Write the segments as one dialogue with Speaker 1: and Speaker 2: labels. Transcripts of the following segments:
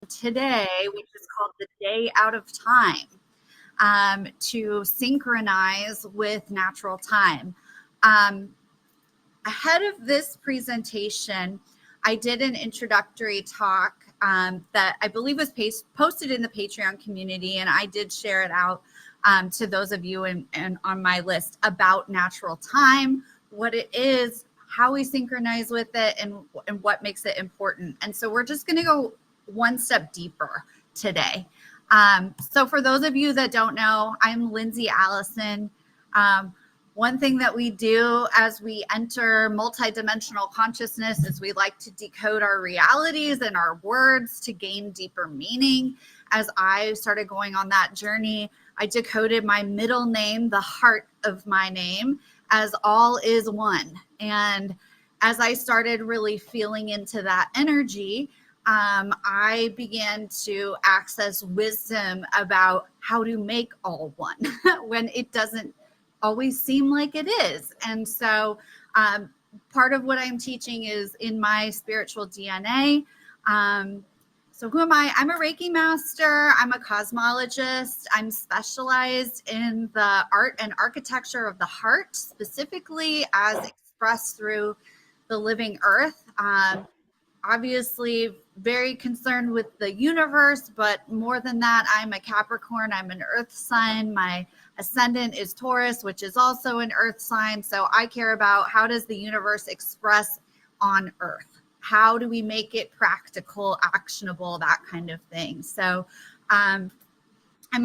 Speaker 1: today, which is called the Day Out of Time, to synchronize with natural time. Um, Ahead of this presentation, I did an introductory talk that I believe was posted in the Patreon community, and I did share it out to those of you and on my list about natural time, what it is, how we synchronize with it, and what makes it important. And so we're just going to go one step deeper today. So for those of you that don't know, I'm Lindsay Allison. One thing that we do as we enter multidimensional consciousness is we like to decode our realities and our words to gain deeper meaning. As I started going on that journey, I decoded my middle name, the heart of my name, as all is one. And as I started really feeling into that energy, I began to access wisdom about how to make all one when it doesn't always seem like it is. And so part of what I'm teaching is in my spiritual DNA. So who am I? I'm a Reiki master. I'm a cosmologist. I'm specialized in the art and architecture of the heart, specifically as expressed through the living earth. Obviously very concerned with the universe, but more than that, I'm a Capricorn. I'm an earth sign. My ascendant is Taurus, which is also an earth sign. So I care about how does the universe express on earth? How do we make it practical, actionable, that kind of thing. So I'm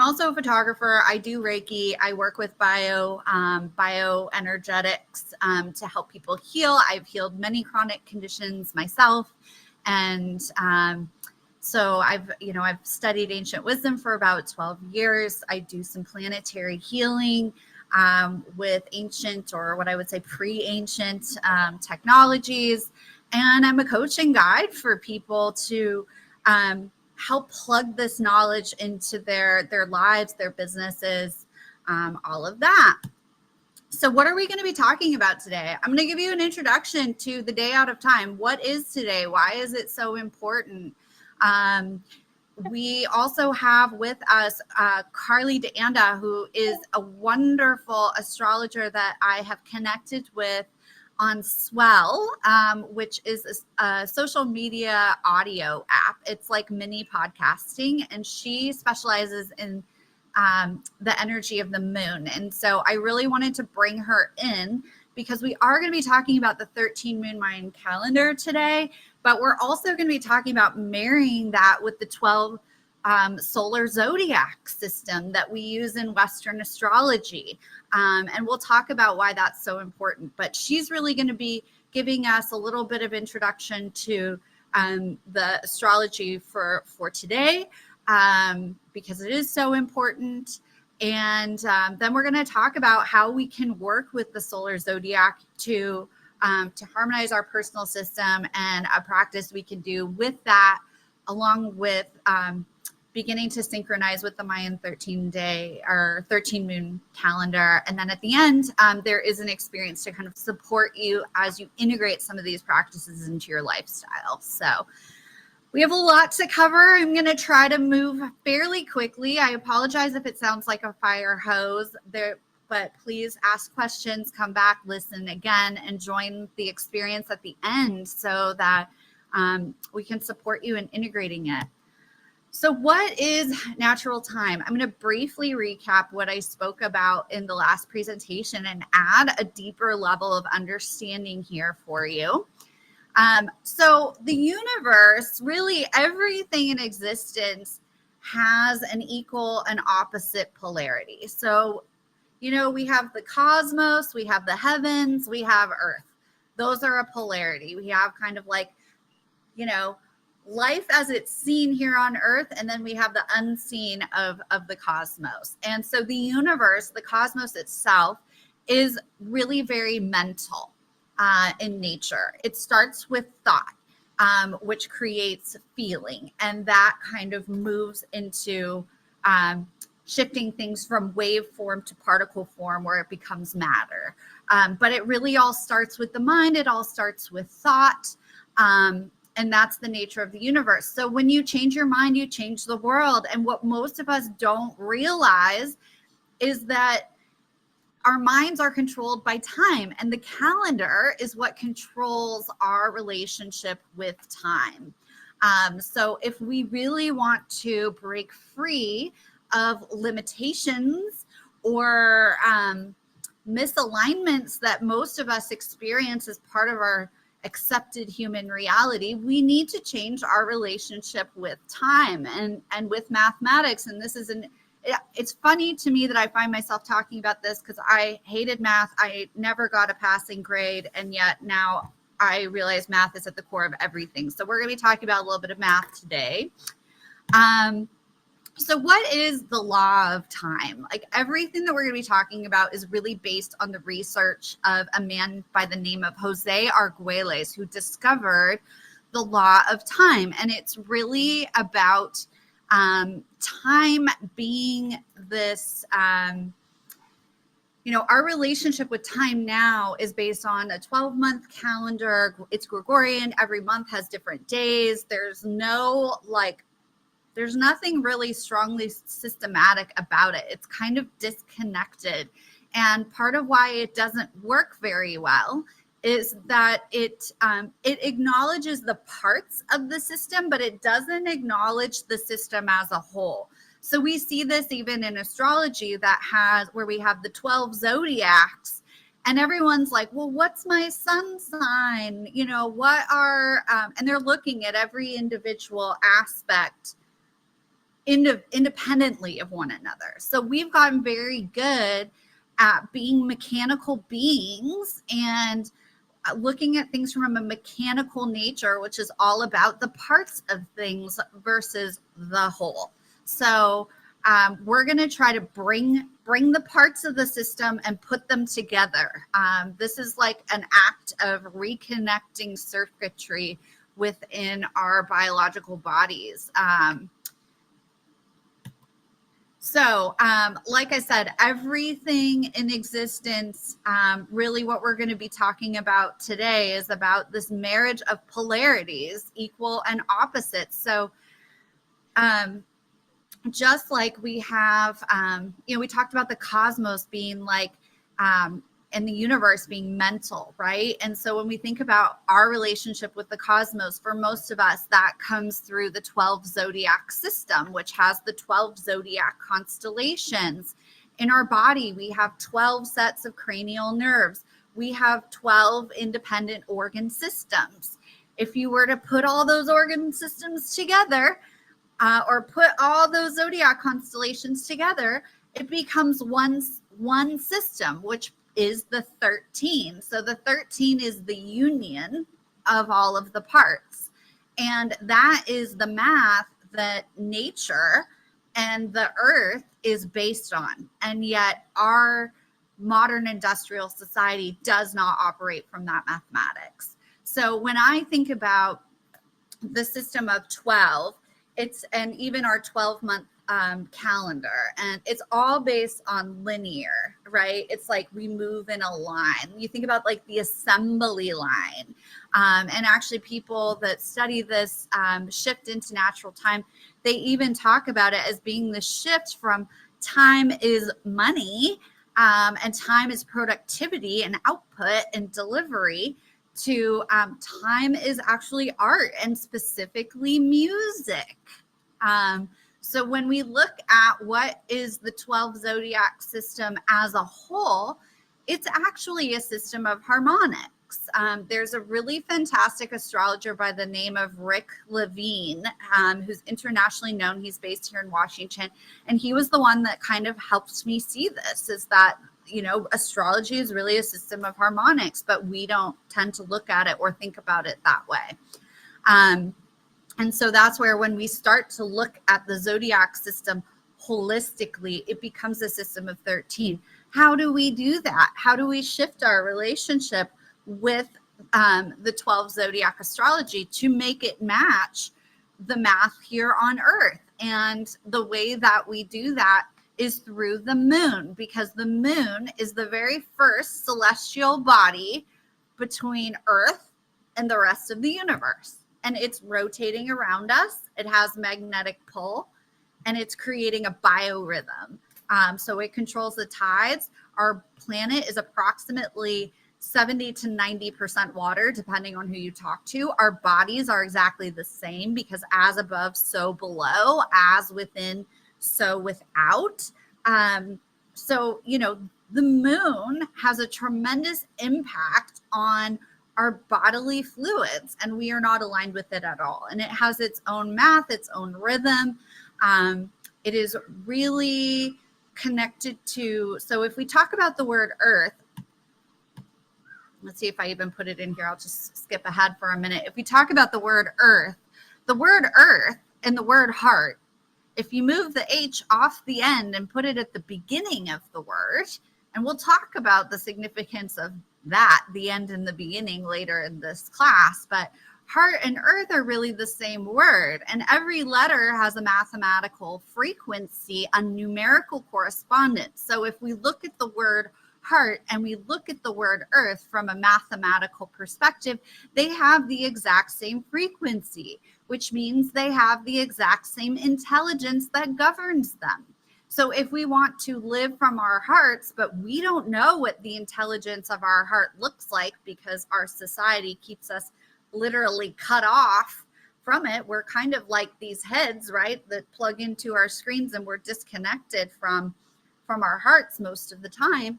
Speaker 1: also a photographer. I do Reiki. I work with bioenergetics to help people heal. I've healed many chronic conditions myself. And so I've studied ancient wisdom for about 12 years. I do some planetary healing with ancient, or what I would say pre-ancient technologies. And I'm a coaching guide for people to help plug this knowledge into their lives, their businesses, all of that. So what are we going to be talking about today? I'm going to give you an introduction to the Day Out of Time. What is today? Why is it so important? We also have with us Carly DeAnda, who is a wonderful astrologer that I have connected with on Swell, which is a social media audio app. It's like mini podcasting, and she specializes in the energy of the moon. And so I really wanted to bring her in because we are going to be talking about the 13 moon Mayan calendar today, but we're also going to be talking about marrying that with the 12 solar zodiac system that we use in Western astrology. And we'll talk about why that's so important. But she's really going to be giving us a little bit of introduction to the astrology for today, because it is so important. And then we're going to talk about how we can work with the solar zodiac to harmonize our personal system, and a practice we can do with that, along with beginning to synchronize with the Mayan 13-day or 13 moon calendar. And then at the end, there is an experience to kind of support you as you integrate some of these practices into your lifestyle. So we have a lot to cover. I'm going to try to move fairly quickly. I apologize if it sounds like a fire hose there, but please ask questions, come back, listen again, and join the experience at the end so that we can support you in integrating it. So what is natural time? I'm going to briefly recap what I spoke about in the last presentation and add a deeper level of understanding here for you. So the universe, really everything in existence has an equal and opposite polarity. So, we have the cosmos, we have the heavens, we have Earth. Those are a polarity. We have kind of like, life as it's seen here on Earth, and then we have the unseen of the cosmos. And so the universe, the cosmos itself, is really very mental in nature. It starts with thought, which creates feeling, and that kind of moves into shifting things from wave form to particle form, where it becomes matter. But it really all starts with the mind. It all starts with thought. And that's the nature of the universe. So when you change your mind, you change the world. And what most of us don't realize is that our minds are controlled by time, and the calendar is what controls our relationship with time. So if we really want to break free of limitations or misalignments that most of us experience as part of our accepted human reality, we need to change our relationship with time and with mathematics. And this is it's funny to me that I find myself talking about this because I hated math. I never got a passing grade. And yet now I realize math is at the core of everything. So we're going to be talking about a little bit of math today. So what is the law of time? Like everything that we're going to be talking about is really based on the research of a man by the name of Jose Argüelles, who discovered the law of time. And it's really about time being this, our relationship with time now is based on a 12-month calendar. It's Gregorian. Every month has different days. There's nothing really strongly systematic about it. It's kind of disconnected. And part of why it doesn't work very well is that it acknowledges the parts of the system, but it doesn't acknowledge the system as a whole. So we see this even in astrology where we have the 12 zodiacs, and everyone's like, well, what's my sun sign? And they're looking at every individual aspect independently of one another. So we've gotten very good at being mechanical beings and looking at things from a mechanical nature, which is all about the parts of things versus the whole. So we're going to try to bring the parts of the system and put them together. This is like an act of reconnecting circuitry within our biological bodies. So, like I said, everything in existence, really what we're going to be talking about today is about this marriage of polarities, equal and opposite. So, just like we have, we talked about the cosmos being like, and the universe being mental, right? And so when we think about our relationship with the cosmos, for most of us, that comes through the 12 zodiac system, which has the 12 zodiac constellations. In our body, we have 12 sets of cranial nerves. We have 12 independent organ systems. If you were to put all those organ systems together, or put all those zodiac constellations together, it becomes one system, which is the 13. So the 13 is the union of all of the parts. And that is the math that nature and the earth is based on. And yet our modern industrial society does not operate from that mathematics. So when I think about the system of 12, and even our 12-month calendar, and it's all based on linear, right? It's like we move in a line. You think about like the assembly line, and actually people that study this shift into natural time, they even talk about it as being the shift from time is money, and time is productivity and output and delivery, to time is actually art, and specifically music. So when we look at what is the 12 zodiac system as a whole, it's actually a system of harmonics. There's a really fantastic astrologer by the name of Rick Levine, who's internationally known. He's based here in Washington. And he was the one that kind of helped me see this, is that, astrology is really a system of harmonics, but we don't tend to look at it or think about it that way. And so that's where when we start to look at the zodiac system holistically, it becomes a system of 13. How do we do that? How do we shift our relationship with the 12 zodiac astrology to make it match the math here on Earth? And the way that we do that is through the moon, because the moon is the very first celestial body between Earth and the rest of the universe. and it's rotating around us. It has magnetic pull, and it's creating a biorhythm. So it controls the tides. Our planet is approximately 70 to 90% water, depending on who you talk to. Our bodies are exactly the same, because as above, so below, as within, so without. So, you know, the moon has a tremendous impact on our bodily fluids, and we are not aligned with it at all. And it has its own math, its own rhythm. It is really connected to, so if we talk about the word earth, let's see if I even put it in here. I'll just skip ahead for a minute. If we talk about the word earth and the word heart, if you move the H off the end and put it at the beginning of the word, and we'll talk about the significance of that, the end and the beginning, later in this class, but heart and earth are really the same word, and every letter has a mathematical frequency, a numerical correspondence. So if we look at the word heart and we look at the word earth from a mathematical perspective, they have the exact same frequency, which means they have the exact same intelligence that governs them. So if we want to live from our hearts, but we don't know what the intelligence of our heart looks like because our society keeps us literally cut off from it, we're kind of like these heads, right, that plug into our screens, and we're disconnected from our hearts most of the time.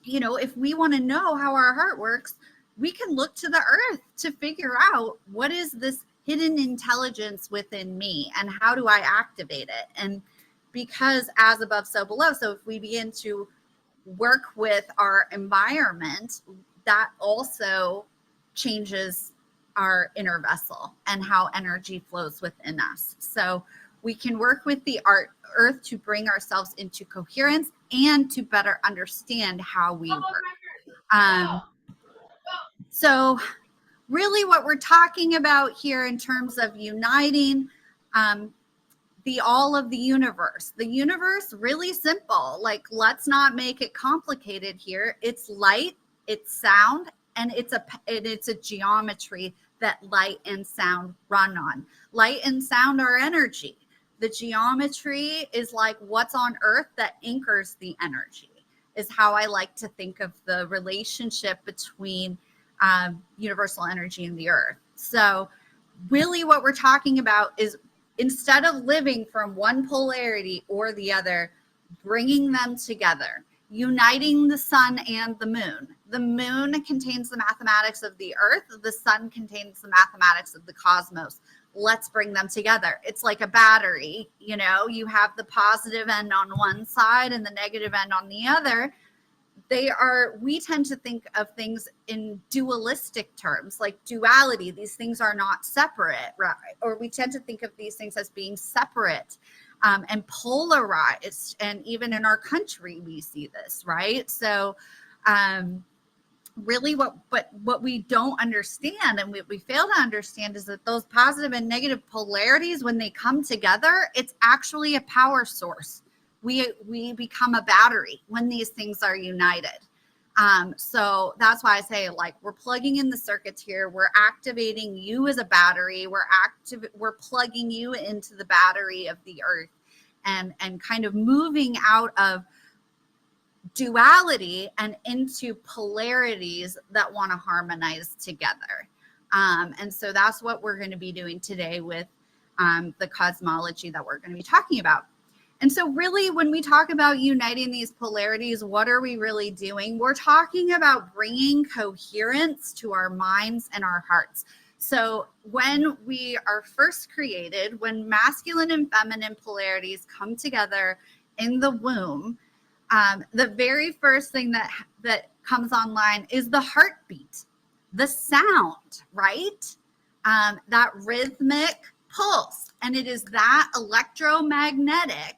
Speaker 1: You know, if we want to know how our heart works, we can look to the earth to figure out what is this hidden intelligence within me and how do I activate it. And because as above, so below, so if we begin to work with our environment, that also changes our inner vessel and how energy flows within us. So we can work with the earth to bring ourselves into coherence and to better understand how we work. So really what we're talking about here in terms of uniting the all of the universe, really simple. Like, let's not make it complicated here. It's light, it's sound, and it's a geometry that light and sound run on. Light and sound are energy. The geometry is like what's on earth that anchors the energy, is how I like to think of the relationship between universal energy and the earth. So really what we're talking about is, instead of living from one polarity or the other, bringing them together, uniting the sun and the moon. The moon contains the mathematics of the earth. The sun contains the mathematics of the cosmos. Let's bring them together. It's like a battery. You know, you have the positive end on one side and the negative end on the other. We tend to think of things in dualistic terms, like duality. These things are not separate, right? Or we tend to think of these things as being separate and polarized. And even in our country, we see this, right? So really what we don't understand and what we fail to understand is that those positive and negative polarities, when they come together, it's actually a power source. We become a battery when these things are united. So that's why I say, like, we're plugging in the circuits here. We're activating you as a battery. We're plugging you into the battery of the earth, and kind of moving out of duality and into polarities that want to harmonize together. And so that's what we're going to be doing today with the cosmology that we're going to be talking about. And so really, when we talk about uniting these polarities, what are we really doing? We're talking about bringing coherence to our minds and our hearts. So when we are first created, when masculine and feminine polarities come together in the womb, the very first thing that comes online is the heartbeat, the sound, right? That rhythmic pulse. And it is that electromagnetic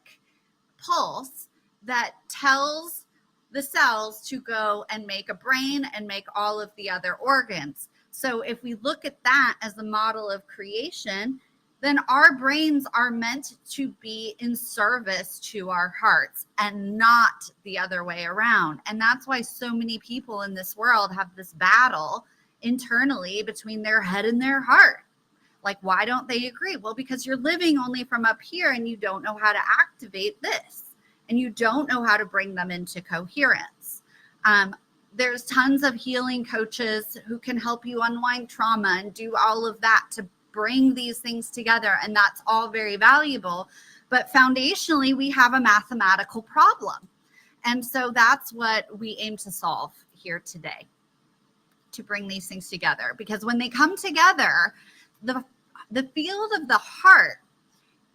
Speaker 1: pulse that tells the cells to go and make a brain and make all of the other organs. So if we look at that as the model of creation, then our brains are meant to be in service to our hearts and not the other way around. And that's why so many people in this world have this battle internally between their head and their heart. Like, why don't they agree? Well, because you're living only from up here and you don't know how to activate this, and you don't know how to bring them into coherence. There's tons of healing coaches who can help you unwind trauma and do all of that to bring these things together. And that's all very valuable. But foundationally, we have a mathematical problem. And so that's what we aim to solve here today, to bring these things together. Because when they come together, the field of the heart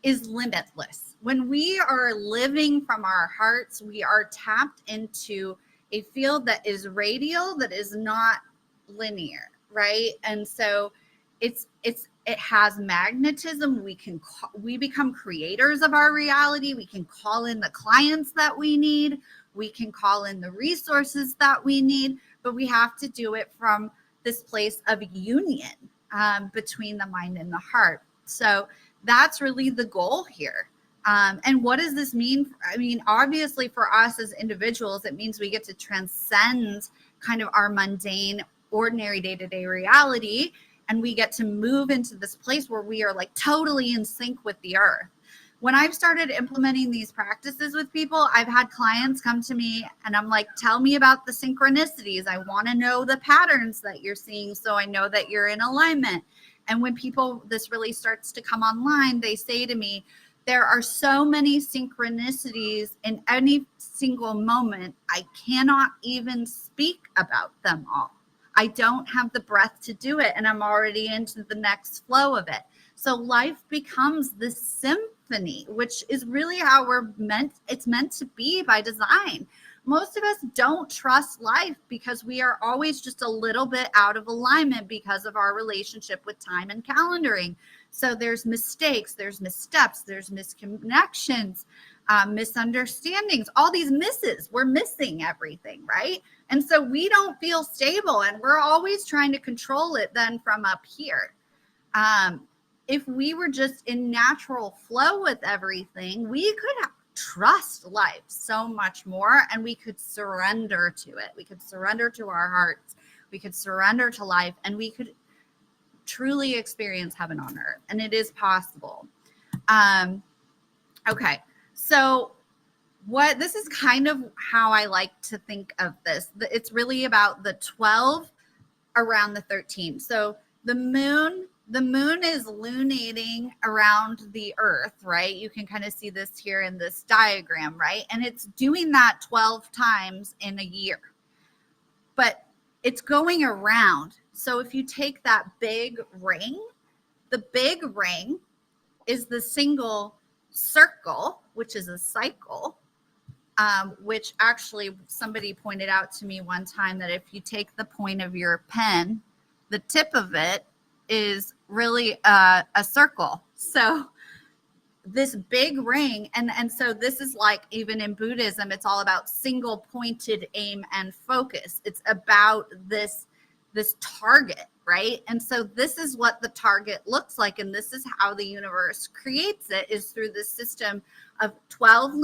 Speaker 1: is limitless. When we are living from our hearts, we are tapped into a field that is radial, that is not linear, right? And so it has magnetism. We become creators of our reality. We can call in the clients that we need. We can call in the resources that we need, but we have to do it from this place of union between the mind and the heart. So that's really the goal here. And what does this mean? I mean, obviously for us as individuals, it means we get to transcend kind of our mundane, ordinary day-to-day reality. And we get to move into this place where we are like totally in sync with the earth. When I've started implementing these practices with people, I've had clients come to me and I'm like, tell me about the synchronicities. I want to know the patterns that you're seeing so I know that you're in alignment. And when this really starts to come online, they say to me, there are so many synchronicities in any single moment. I cannot even speak about them all. I don't have the breath to do it, and I'm already into the next flow of it. So life becomes this symphony, which is really how it's meant to be by design. Most of us don't trust life because we are always just a little bit out of alignment because of our relationship with time and calendaring. So there's mistakes, there's missteps, there's misconnections, misunderstandings, all these misses. We're missing everything, right? And so we don't feel stable, and we're always trying to control it then from up here. If we were just in natural flow with everything, we could trust life so much more, and we could surrender to it. We could surrender to our hearts. We could surrender to life, and we could truly experience heaven on earth. And it is possible. Okay. So this is kind of how I like to think of this. It's really about the 12 around the 13. So the moon is lunating around the earth, right? You can kind of see this here in this diagram, right? And it's doing that 12 times in a year, but it's going around. So if you take that big ring, the big ring is the single circle, which is a cycle, which actually somebody pointed out to me one time that if you take the point of your pen, the tip of it is really a circle. So this big ring, and so this is like, even in Buddhism, it's all about single pointed aim and focus. It's about this target, right? And so this is what the target looks like, and this is how the universe creates it, is through this system of 12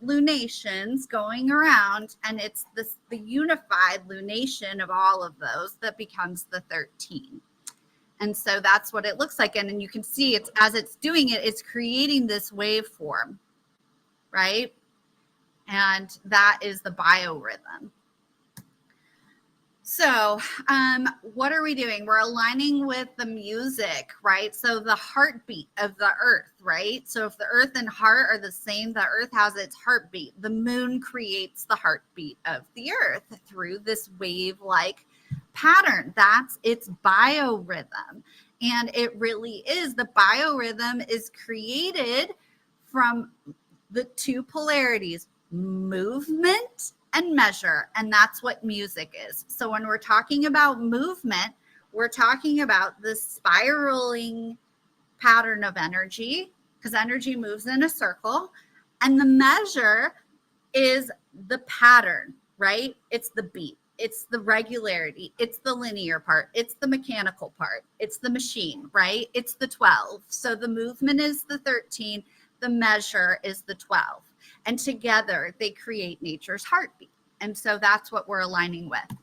Speaker 1: lunations going around, and it's the unified lunation of all of those that becomes the 13. And so that's what it looks like. And then you can see it's, as it's doing it, it's creating this waveform, right? And that is the biorhythm. So what are we doing? We're aligning with the music, right? So the heartbeat of the earth, right? So if the earth and heart are the same, the earth has its heartbeat. The moon creates the heartbeat of the earth through this wave-like pattern. That's its biorhythm. And it really is. The biorhythm is created from the two polarities, movement and measure. And that's what music is. So when we're talking about movement, we're talking about the spiraling pattern of energy, because energy moves in a circle. And the measure is the pattern, right? It's the beat. It's the regularity. It's the linear part. It's the mechanical part. It's the machine, right? It's the 12. So the movement is the 13. The measure is the 12. And together they create nature's heartbeat. And so that's what we're aligning with.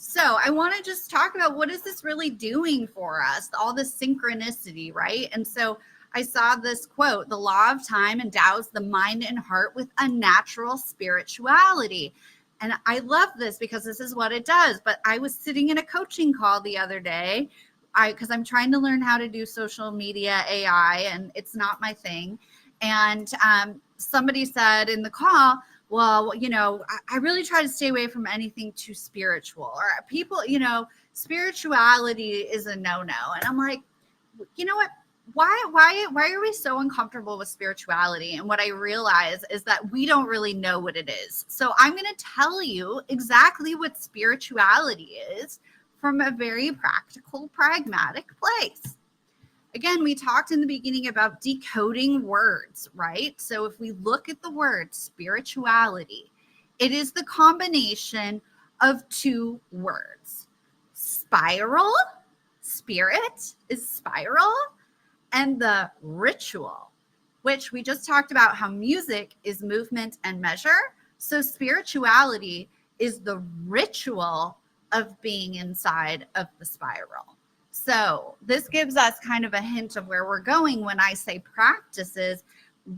Speaker 1: So I want to just talk about what is this really doing for us, all this synchronicity, right? And so I saw this quote: the law of time endows the mind and heart with a natural spirituality. And I love this because this is what it does. But I was sitting in a coaching call the other day, because I'm trying to learn how to do social media AI, and it's not my thing. And somebody said in the call, well, I really try to stay away from anything too spiritual, or people, spirituality is a no-no. And I'm like, you know what? Why are we so uncomfortable with spirituality? And what I realize is that we don't really know what it is. So I'm going to tell you exactly what spirituality is from a very practical, pragmatic place. Again, we talked in the beginning about decoding words, right? So if we look at the word spirituality, it is the combination of two words: spiral, spirit is spiral, and the ritual, which we just talked about how music is movement and measure. So spirituality is the ritual of being inside of the spiral. So this gives us kind of a hint of where we're going when I say practices.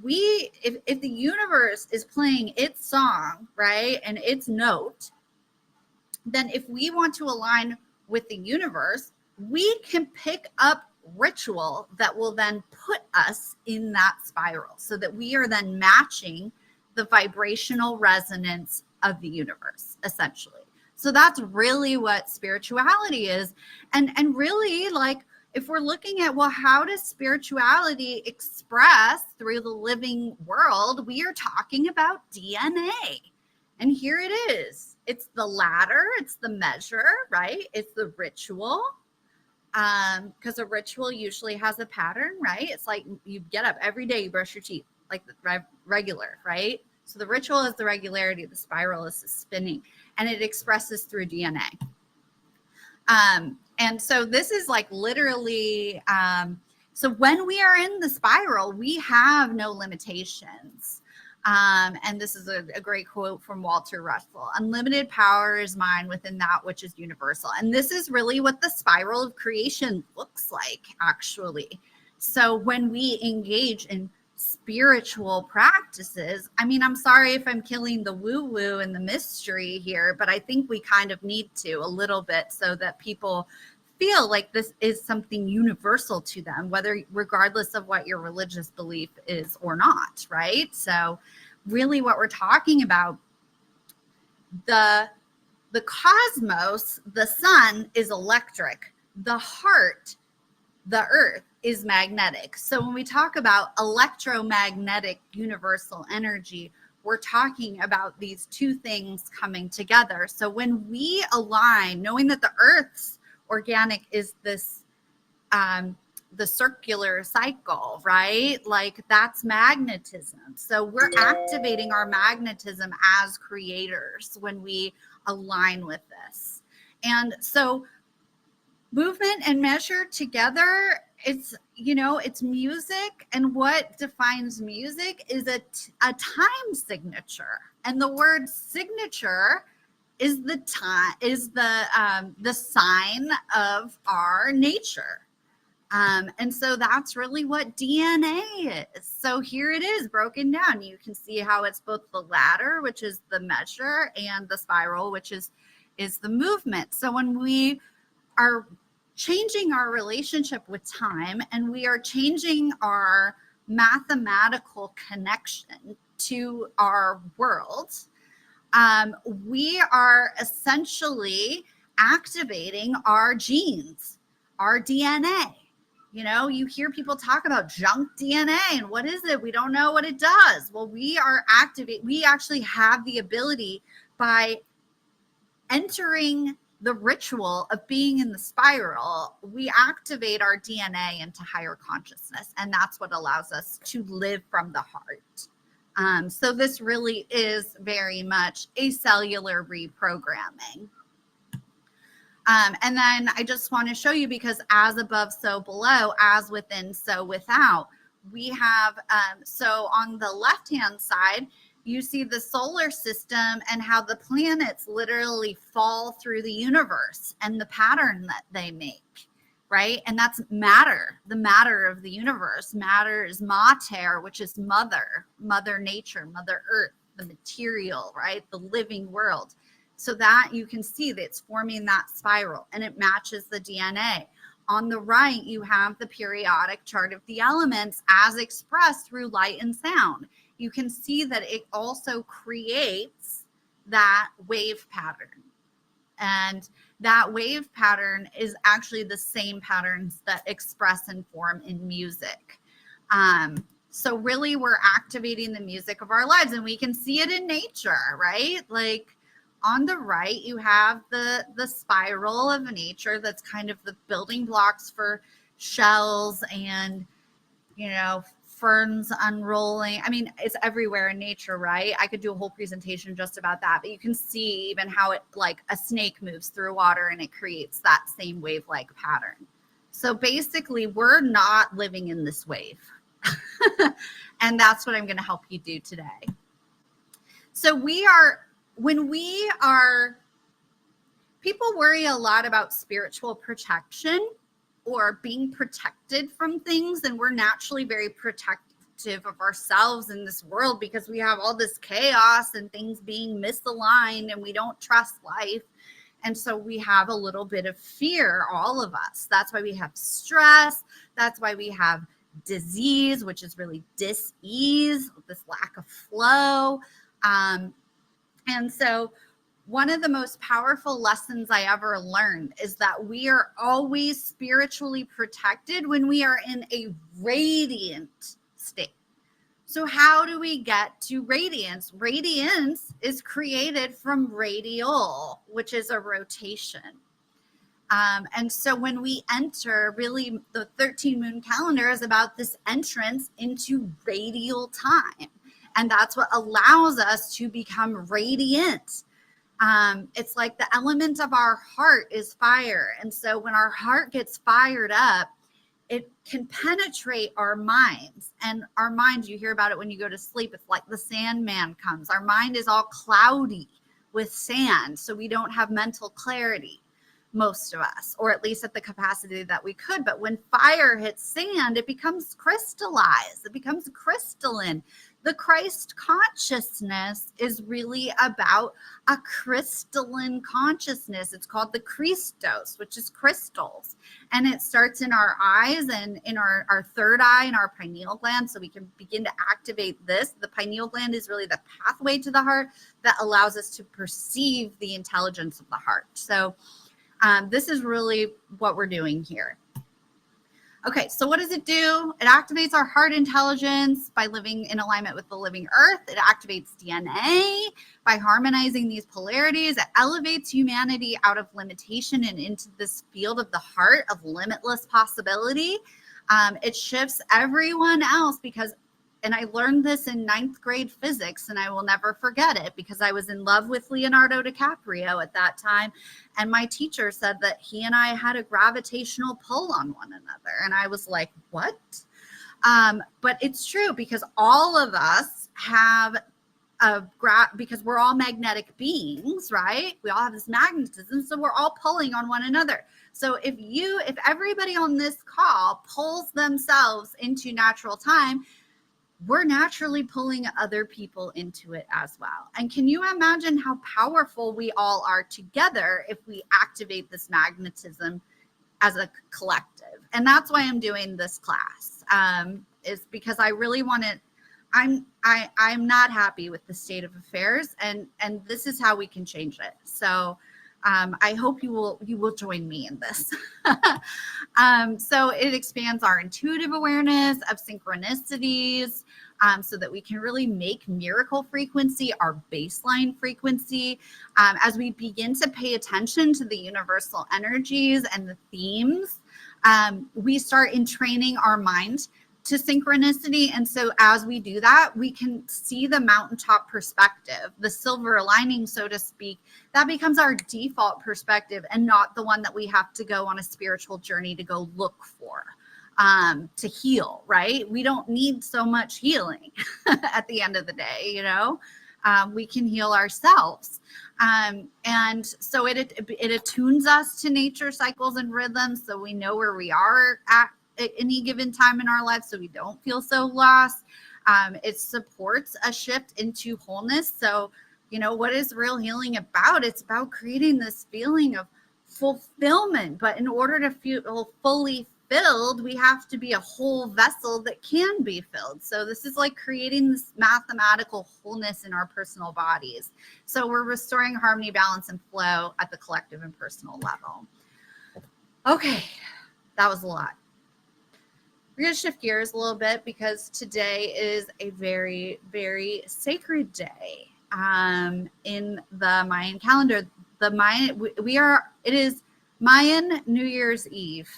Speaker 1: If the universe is playing its song, right, and its note, then if we want to align with the universe, we can pick up ritual that will then put us in that spiral, so that we are then matching the vibrational resonance of the universe, essentially. So that's really what spirituality is. And really, like, if we're looking at, well, how does spirituality express through the living world? We are talking about DNA. And here it is. It's the ladder, it's the measure, right? It's the ritual. Because a ritual usually has a pattern, right? It's like you get up every day, you brush your teeth, like the regular, right? So the ritual is the regularity, the spiral is the spinning, and it expresses through DNA. And so this is like literally, so when we are in the spiral, we have no limitations. And this is a great quote from Walter Russell: unlimited power is mine within that which is universal. And this is really what the spiral of creation looks like, actually. So when we engage in spiritual practices, I mean, I'm sorry if I'm killing the woo-woo and the mystery here, but I think we kind of need to a little bit, so that people feel like this is something universal to them, regardless of what your religious belief is or not, right? So really what we're talking about, the cosmos, the sun is electric, the heart, the earth, is magnetic. So when we talk about electromagnetic universal energy, we're talking about these two things coming together. So when we align, knowing that the earth's organic is this, the circular cycle, right? Like that's magnetism. So we're activating our magnetism as creators when we align with this. And so movement and measure together, it's music. And what defines music is a time signature. And the word signature is the time, is the sign of our nature. And so that's really what DNA is. So here it is broken down. You can see how it's both the ladder, which is the measure, and the spiral, which is the movement. So when we are changing our relationship with time, and we are changing our mathematical connection to our world, we are essentially activating our genes, our DNA. You hear people talk about junk DNA, and what is it? We don't know what it does. Well, we actually have the ability, by entering the ritual of being in the spiral, we activate our DNA into higher consciousness. And that's what allows us to live from the heart. So this really is very much a cellular reprogramming. And then I just want to show you, because as above, so below, as within, so without, we have, so on the left-hand side, you see the solar system and how the planets literally fall through the universe and the pattern that they make, right? And that's matter, the matter of the universe. Matter is mater, which is mother nature, mother earth, the material, right? The living world. So that you can see that it's forming that spiral and it matches the DNA. On the right, you have the periodic chart of the elements as expressed through light and sound. You can see that it also creates that wave pattern. And that wave pattern is actually the same patterns that express and form in music. So really we're activating the music of our lives, and we can see it in nature, right? Like on the right, you have the spiral of nature that's kind of the building blocks for shells and, you know, ferns unrolling. I mean, it's everywhere in nature, right? I could do a whole presentation just about that, but you can see even how it, like a snake moves through water and it creates that same wave-like pattern. So basically, we're not living in this wave. And that's what I'm going to help you do today. So people worry a lot about spiritual protection or being protected from things, and we're naturally very protective of ourselves in this world because we have all this chaos and things being misaligned and we don't trust life. And so we have a little bit of fear, all of us. That's why we have stress. That's why we have disease, which is really dis-ease, this lack of flow. And so one of the most powerful lessons I ever learned is that we are always spiritually protected when we are in a radiant state. So how do we get to radiance? Radiance is created from radial, which is a rotation. And so when we enter, really the 13 moon calendar is about this entrance into radial time. And that's what allows us to become radiant. It's like the element of our heart is fire. And so when our heart gets fired up, it can penetrate our minds. And our minds, you hear about it when you go to sleep. It's like the Sandman comes. Our mind is all cloudy with sand. So we don't have mental clarity, most of us, or at least at the capacity that we could. But when fire hits sand, it becomes crystallized. It becomes crystalline. The Christ consciousness is really about a crystalline consciousness. It's called the Christos, which is crystals. And it starts in our eyes and in our third eye and our pineal gland. So we can begin to activate this. The pineal gland is really the pathway to the heart that allows us to perceive the intelligence of the heart. So this is really what we're doing here. Okay, so what does it do? It activates our heart intelligence by living in alignment with the living earth. It activates DNA by harmonizing these polarities. It elevates humanity out of limitation and into this field of the heart of limitless possibility. It shifts everyone else because, and I learned this in 9th grade physics, and I will never forget it because I was in love with Leonardo DiCaprio at that time. And my teacher said that he and I had a gravitational pull on one another. And I was like, what? But it's true because all of us have because we're all magnetic beings, right? We all have this magnetism. So we're all pulling on one another. So if everybody on this call pulls themselves into natural time, we're naturally pulling other people into it as well. And can you imagine how powerful we all are together if we activate this magnetism as a collective? And that's why I'm doing this class, is because I really want to, I'm not happy with the state of affairs, and this is how we can change it. So I hope you will join me in this. So it expands our intuitive awareness of synchronicities, so that we can really make miracle frequency our baseline frequency. As we begin to pay attention to the universal energies and the themes, we start entraining our mind to synchronicity. And so as we do that, we can see the mountaintop perspective, the silver lining, so to speak. That becomes our default perspective and not the one that we have to go on a spiritual journey to go look for. to heal, right? We don't need so much healing at the end of the day, you know? We can heal ourselves. And so it attunes us to nature cycles and rhythms, so we know where we are at any given time in our life, so we don't feel so lost. It supports a shift into wholeness. So, you know, what is real healing about? It's about creating this feeling of fulfillment. But in order to feel fully filled, we have to be a whole vessel that can be filled. So this is like creating this mathematical wholeness in our personal bodies. So we're restoring harmony, balance, and flow at the collective and personal level. Okay, that was a lot. We're going to shift gears a little bit because today is a very, very sacred day in the Mayan calendar. It is Mayan New Year's Eve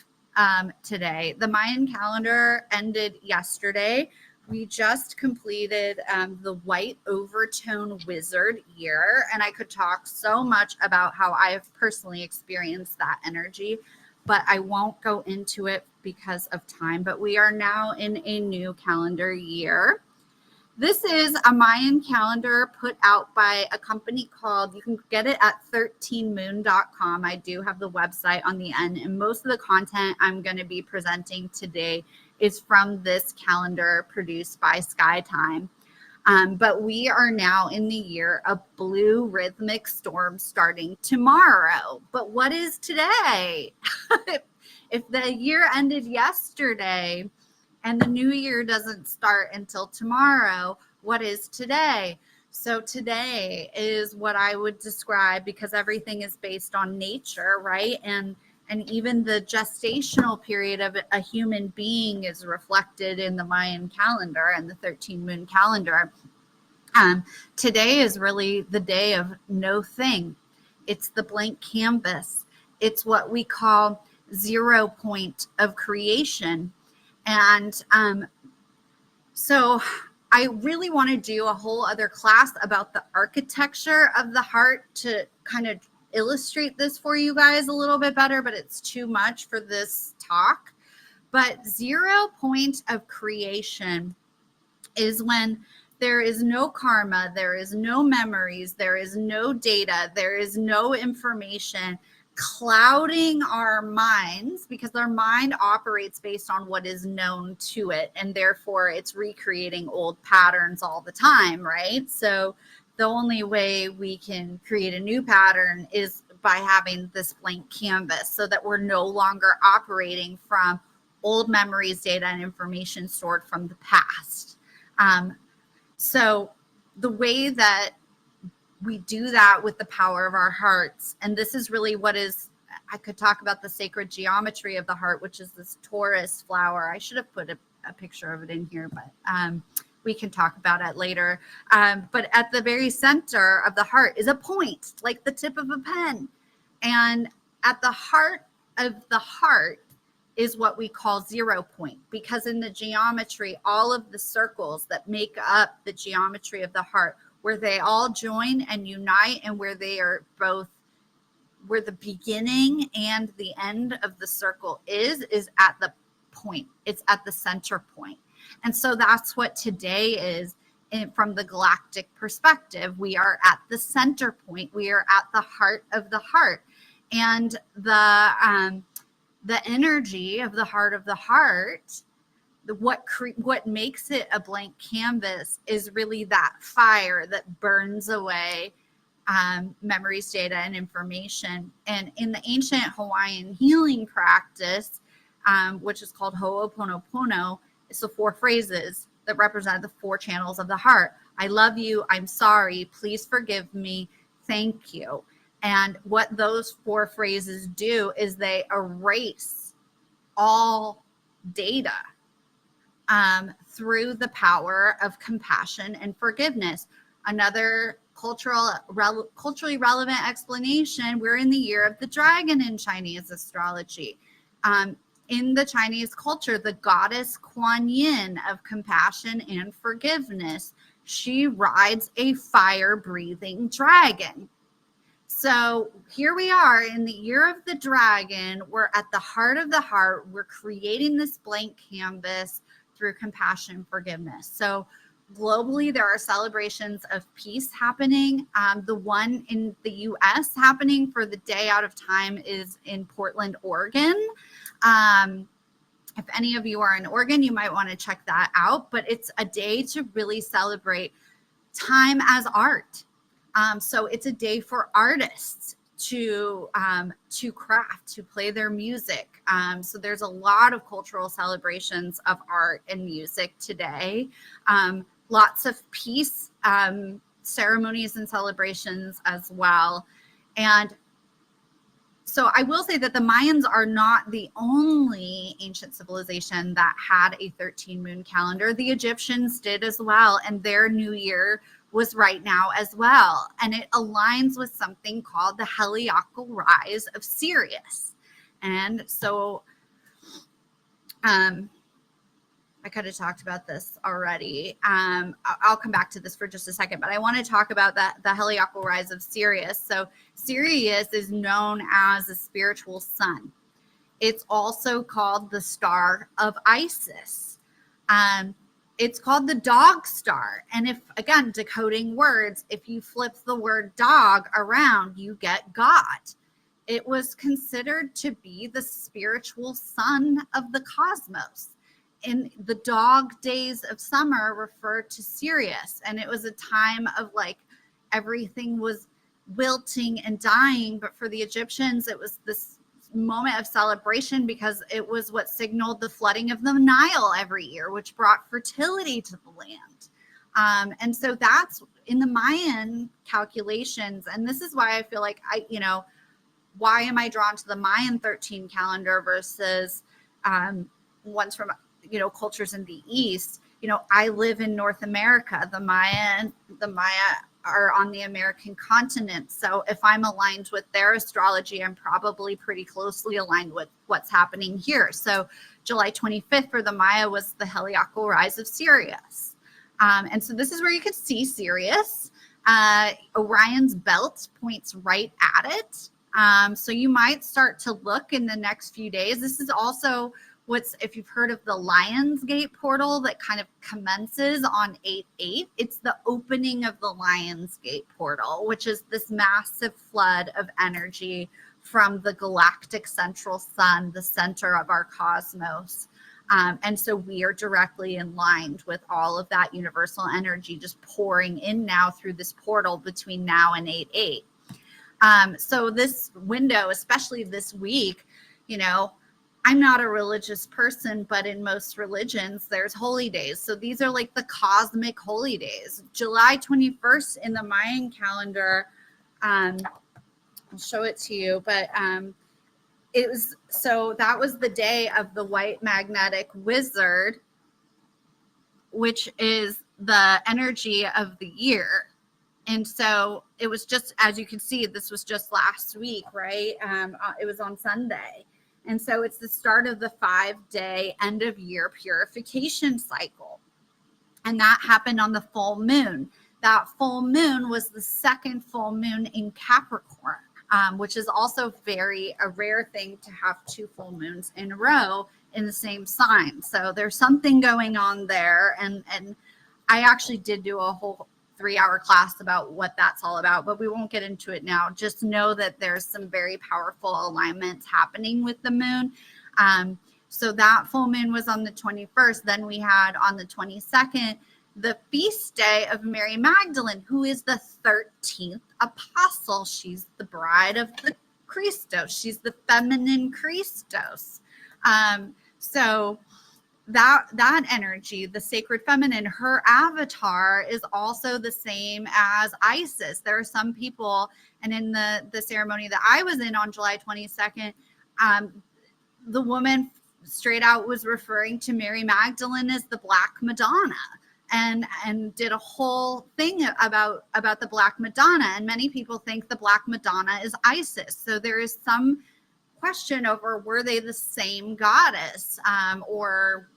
Speaker 1: today. The Mayan calendar ended yesterday. We just completed the white overtone wizard year, and I could talk so much about how I have personally experienced that energy, but I won't go into it because of time. But we are now in a new calendar year. This is a Mayan calendar put out by a company called, you can get it at 13moon.com. I do have the website on the end, and most of the content I'm going to be presenting today is from this calendar produced by Skytime. But we are now in the year of blue rhythmic storm starting tomorrow. But what is today? If the year ended yesterday and the new year doesn't start until tomorrow, what is today? So today is what I would describe, because everything is based on nature, right? And even the gestational period of a human being is reflected in the Mayan calendar and the 13 moon calendar. Today is really the day of no thing. It's the blank canvas. It's what we call 0 point of creation. And so I really want to do a whole other class about the architecture of the heart to kind of illustrate this for you guys a little bit better, but it's too much for this talk. But 0 point of creation is when there is no karma, there is no memories, there is no data, there is no information clouding our minds, because our mind operates based on what is known to it, and therefore it's recreating old patterns all the time, right? So the only way we can create a new pattern is by having this blank canvas, so that we're no longer operating from old memories, data, and information stored from the past. So the way that we do that with the power of our hearts, and this is really what is, I could talk about the sacred geometry of the heart, which is this Taurus flower. I should have put a picture of it in here, but we can talk about it later. But at the very center of the heart is a point, like the tip of a pen. And at the heart of the heart is what we call 0 point, because in the geometry, all of the circles that make up the geometry of the heart, where they all join and unite, and where they are both, where the beginning and the end of the circle is at the point. It's at the center point. And so that's what today is from the galactic perspective. We are at the center point. We are at the heart of the heart. And the energy of the heart, what makes it a blank canvas is really that fire that burns away memories, data, and information. And in the ancient Hawaiian healing practice, which is called Ho'oponopono, it's the 4 phrases that represent the 4 channels of the heart. I love you. I'm sorry. Please forgive me. Thank you. And what those 4 phrases do is they erase all data through the power of compassion and forgiveness. Another culturally relevant explanation, we're in the year of the dragon in Chinese astrology. In the Chinese culture, the goddess Kuan Yin of compassion and forgiveness, she rides a fire-breathing dragon. So here we are in the year of the dragon. We're at the heart of the heart. We're creating this blank canvas through compassion, forgiveness. So globally, there are celebrations of peace happening. The one in the US happening for the day out of time is in Portland, Oregon. If any of you are in Oregon, you might want to check that out. But it's a day to really celebrate time as art. So it's a day for artists to craft, to play their music. So there's a lot of cultural celebrations of art and music today. Lots of peace ceremonies and celebrations as well. And so I will say that the Mayans are not the only ancient civilization that had a 13 moon calendar. The Egyptians did as well, and their new year was right now as well. And it aligns with something called the heliacal rise of Sirius. And so I could have talked about this already. I'll come back to this for just a second, but I want to talk about the heliacal rise of Sirius. So Sirius is known as a spiritual sun. It's also called the star of Isis. It's called the dog star. And if, again, decoding words, if you flip the word dog around, you get God. It was considered to be the spiritual sun of the cosmos. In the dog days of summer referred to Sirius, and it was a time of like everything was wilting and dying. But for the Egyptians, it was this moment of celebration because it was what signaled the flooding of the Nile every year, which brought fertility to the land. And so that's in the Mayan calculations. And this is why I feel like why am I drawn to the Mayan 13 calendar versus ones from cultures in the East? I live in North America. The Maya are on the American continent. So if I'm aligned with their astrology, I'm probably pretty closely aligned with what's happening here. So July 25th for the Maya was the heliacal rise of Sirius. And so this is where you could see Sirius. Orion's belt points right at it. So you might start to look in the next few days. This is also if you've heard of the Lion's Gate portal that kind of commences on 8/8, it's the opening of the Lion's Gate portal, which is this massive flood of energy from the galactic central sun, the center of our cosmos. And so we are directly in line with all of that universal energy just pouring in now through this portal between now and 8/8. So this window, especially this week, I'm not a religious person, but in most religions, there's holy days. So these are like the cosmic holy days. July 21st in the Mayan calendar, I'll show it to you, but that was the day of the white magnetic wizard, which is the energy of the year. And so it was just, as you can see, this was just last week, right? It was on Sunday. And so it's the start of the 5-day end of year purification cycle. And that happened on the full moon. That full moon was the second full moon in Capricorn, which is also a rare thing to have 2 full moons in a row in the same sign. So there's something going on there. And I actually did do a whole 3-hour class about what that's all about, but we won't get into it now. Just know that there's some very powerful alignments happening with the moon. So that full moon was on the 21st. Then we had on the 22nd, the feast day of Mary Magdalene, who is the 13th apostle. She's the bride of the Christos. She's the feminine Christos. So that energy, the sacred feminine, her avatar is also the same as Isis. There are some people, and in the ceremony that I was in on July 22nd, the woman straight out was referring to Mary Magdalene as the Black Madonna, and did a whole thing about the Black Madonna. And many people think the Black Madonna is Isis. So there is some question over, were they the same goddess, or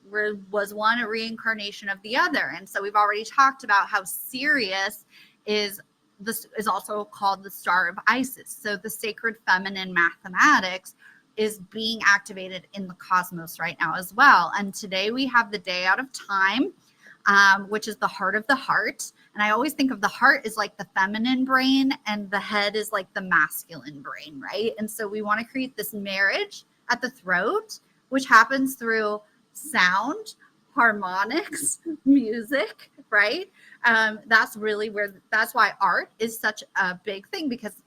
Speaker 1: was one a reincarnation of the other? And so we've already talked about how Sirius is this is also called the Star of Isis. So the sacred feminine mathematics is being activated in the cosmos right now as well. And today we have the day out of time, which is the heart of the heart. And I always think of the heart as like the feminine brain and the head is like the masculine brain, right? And so we want to create this marriage at the throat, which happens through sound, harmonics, music, right? That's really that's why art is such a big thing, because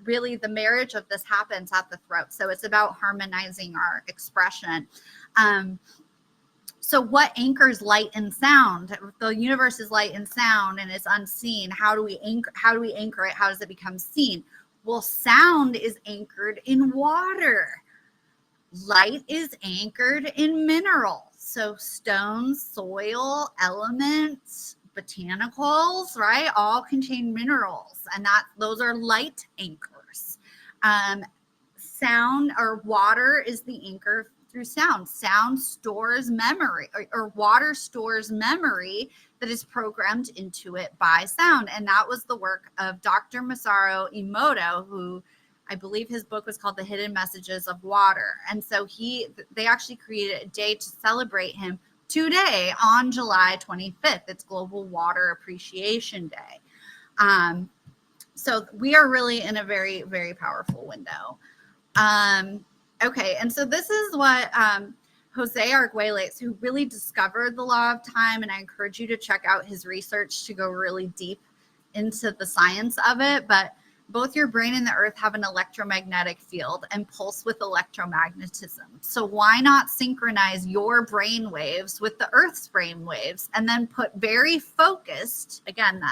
Speaker 1: really the marriage of this happens at the throat. So it's about harmonizing our expression. So what anchors light and sound? The universe is light and sound and it's unseen. How do we anchor it? How does it become seen? Well, sound is anchored in water. Light is anchored in minerals. So stones, soil, elements, botanicals, right? All contain minerals, and those are light anchors. Sound or water is the anchor through sound. Sound stores memory, or water stores memory that is programmed into it by sound. And that was the work of Dr. Masaru Emoto, who I believe his book was called The Hidden Messages of Water. And so they actually created a day to celebrate him today on July 25th. It's Global Water Appreciation Day. So we are really in a very, very powerful window. Okay, and so this is what Jose Arguelles, who really discovered the law of time, and I encourage you to check out his research to go really deep into the science of it. But both your brain and the earth have an electromagnetic field and pulse with electromagnetism. So why not synchronize your brain waves with the earth's brain waves, and then put very focused, again,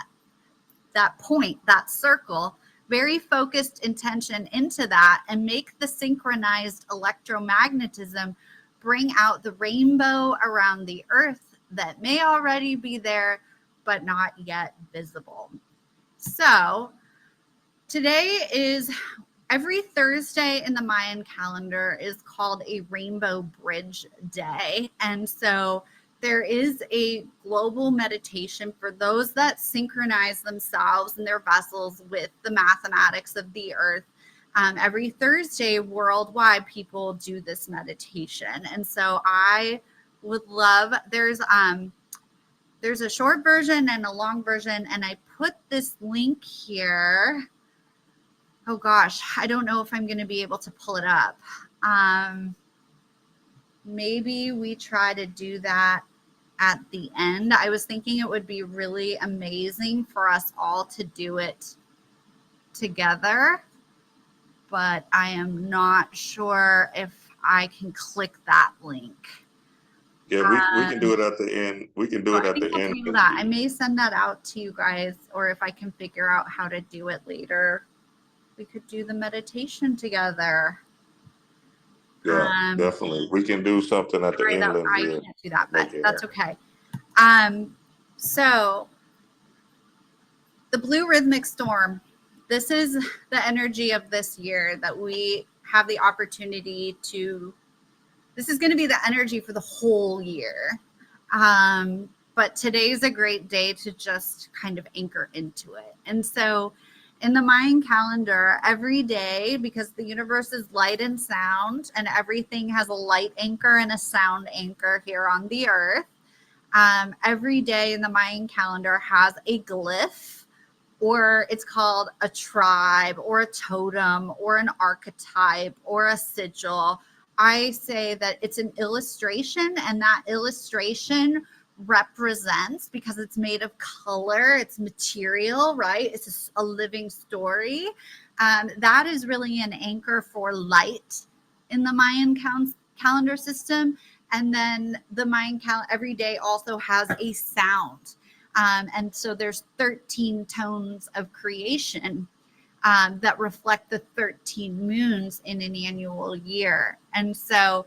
Speaker 1: that point, that circle, very focused intention into that, and make the synchronized electromagnetism bring out the rainbow around the earth that may already be there, but not yet visible. So today is, every Thursday in the Mayan calendar is called a Rainbow Bridge Day. And so there is a global meditation for those that synchronize themselves and their vessels with the mathematics of the earth. Every Thursday worldwide, people do this meditation. And so I would love, there's a short version and a long version, and I put this link here. Oh gosh, I don't know if I'm going to be able to pull it up. Maybe we try to do that at the end. I was thinking it would be really amazing for us all to do it together, but I am not sure if I can click that link.
Speaker 2: Yeah, we can do it at the end. We can do it at the end.
Speaker 1: Do that. I may send that out to you guys, or if I can figure out how to do it later, we could do the meditation together.
Speaker 2: Yeah, definitely. We can do something at the end.
Speaker 1: I can't do that, but that's okay. So the blue rhythmic storm, this is the energy of this year that we have the opportunity to, this is going to be the energy for the whole year. But today's a great day to just kind of anchor into it. And so in the Mayan calendar, every day, because the universe is light and sound, and everything has a light anchor and a sound anchor here on the earth, every day in the Mayan calendar has a glyph, or it's called a tribe, or a totem, or an archetype, or a sigil. I say that it's an illustration, and that illustration represents, because it's made of color, it's material, right? It's a living story. That is really an anchor for light in the Mayan calendar system. And then the Mayan every day also has a sound. And so there's 13 tones of creation that reflect the 13 moons in an annual year. And so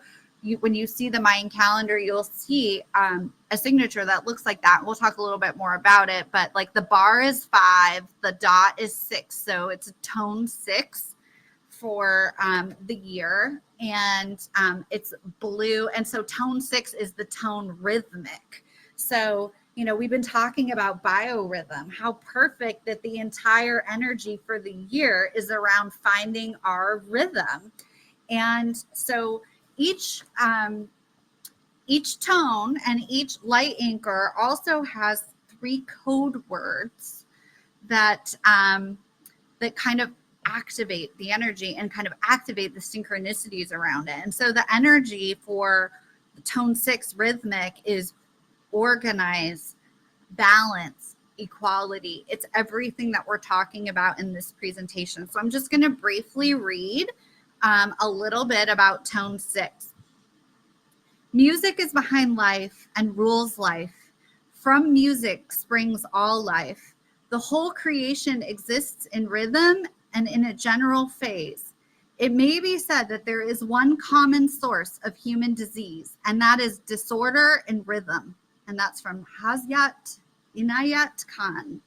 Speaker 1: when you see the Mayan calendar, you'll see a signature that looks like that. We'll talk a little bit more about it, but like the bar is 5, the dot is 6. So it's a tone 6 for the year, and it's blue. And so tone 6 is the tone rhythmic. So You know, we've been talking about biorhythm, how perfect that the entire energy for the year is around finding our rhythm. And so each tone and each light anchor also has 3 code words that that kind of activate the energy and kind of activate the synchronicities around it. And so the energy for the tone 6 rhythmic is organize, balance, equality. It's everything that we're talking about in this presentation. So I'm just going to briefly read a little bit about tone 6. Music is behind life and rules life. From music springs all life. The whole creation exists in rhythm and in a general phase. It may be said that there is one common source of human disease, and that is disorder in rhythm. And that's from Hazrat Inayat Khan.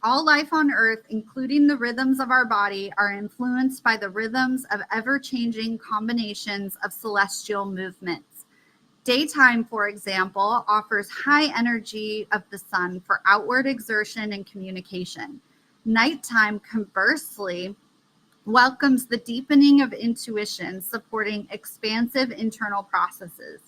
Speaker 1: All life on earth, including the rhythms of our body, are influenced by the rhythms of ever-changing combinations of celestial movements. Daytime, for example, offers high energy of the sun for outward exertion and communication. Nighttime, conversely, welcomes the deepening of intuition, supporting expansive internal processes.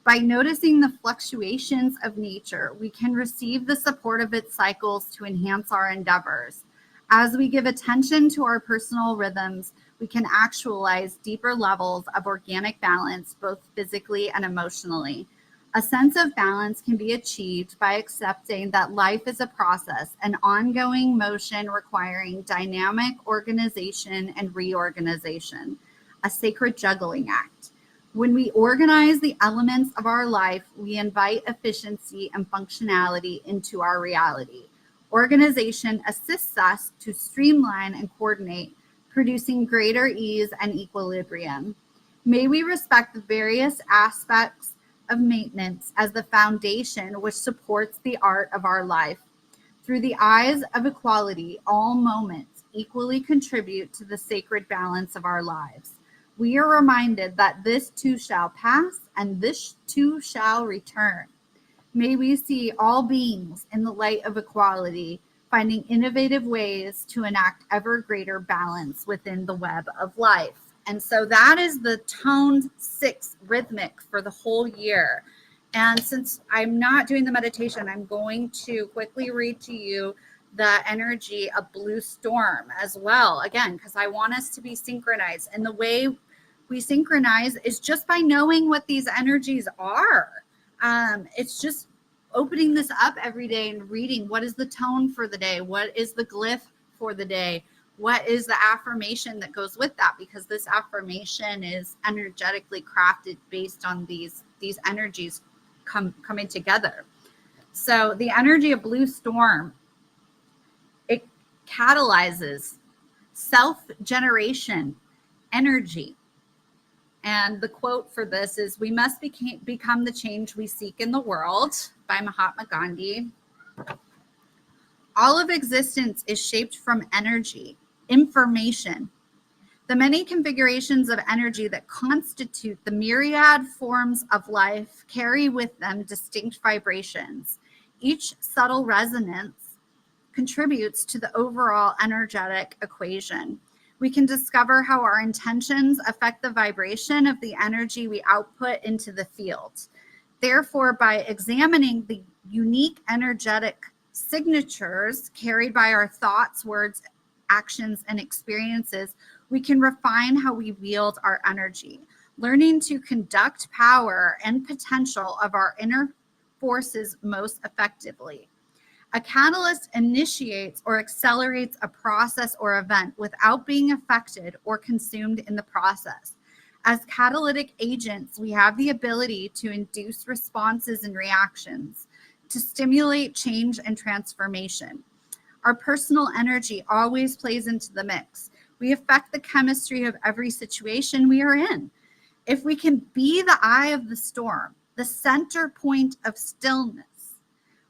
Speaker 1: By noticing the fluctuations of nature, we can receive the support of its cycles to enhance our endeavors. As we give attention to our personal rhythms, we can actualize deeper levels of organic balance, both physically and emotionally. A sense of balance can be achieved by accepting that life is a process, an ongoing motion requiring dynamic organization and reorganization, a sacred juggling act. When we organize the elements of our life, we invite efficiency and functionality into our reality. Organization assists us to streamline and coordinate, producing greater ease and equilibrium. May we respect the various aspects of maintenance as the foundation which supports the art of our life. Through the eyes of equality, all moments equally contribute to the sacred balance of our lives. We are reminded that this too shall pass and this too shall return. May we see all beings in the light of equality, finding innovative ways to enact ever greater balance within the web of life. And so that is the tone 6 rhythmic for the whole year. And since I'm not doing the meditation, I'm going to quickly read to you the energy of blue storm as well, again, because I want us to be synchronized. And the way we synchronize is just by knowing what these energies are. It's just opening this up every day and reading what is the tone for the day, what is the glyph for the day, what is the affirmation that goes with that, because this affirmation is energetically crafted based on these energies coming together. So the energy of blue storm, it catalyzes self-generation energy. And the quote for this is, "We must become the change we seek in the world," by Mahatma Gandhi. All of existence is shaped from energy, information. The many configurations of energy that constitute the myriad forms of life carry with them distinct vibrations. Each subtle resonance contributes to the overall energetic equation. We can discover how our intentions affect the vibration of the energy we output into the field. Therefore, by examining the unique energetic signatures carried by our thoughts, words, actions, and experiences, we can refine how we wield our energy, learning to conduct power and potential of our inner forces most effectively. A catalyst initiates or accelerates a process or event without being affected or consumed in the process. As catalytic agents, we have the ability to induce responses and reactions, to stimulate change and transformation. Our personal energy always plays into the mix. We affect the chemistry of every situation we are in. If we can be the eye of the storm, the center point of stillness,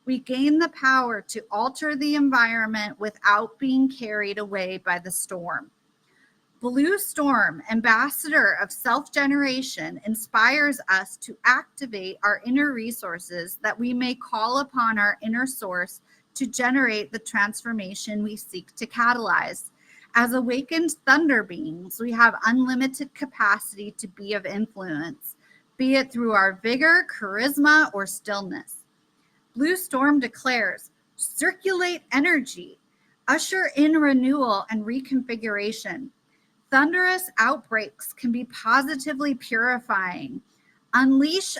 Speaker 1: we gain the power to alter the environment without being carried away by the storm. Blue Storm, ambassador of self-generation, inspires us to activate our inner resources that we may call upon our inner source to generate the transformation we seek to catalyze. As awakened thunder beings, we have unlimited capacity to be of influence, be it through our vigor, charisma, or stillness. Blue Storm declares, circulate energy, usher in renewal and reconfiguration. Thunderous outbreaks can be positively purifying. Unleash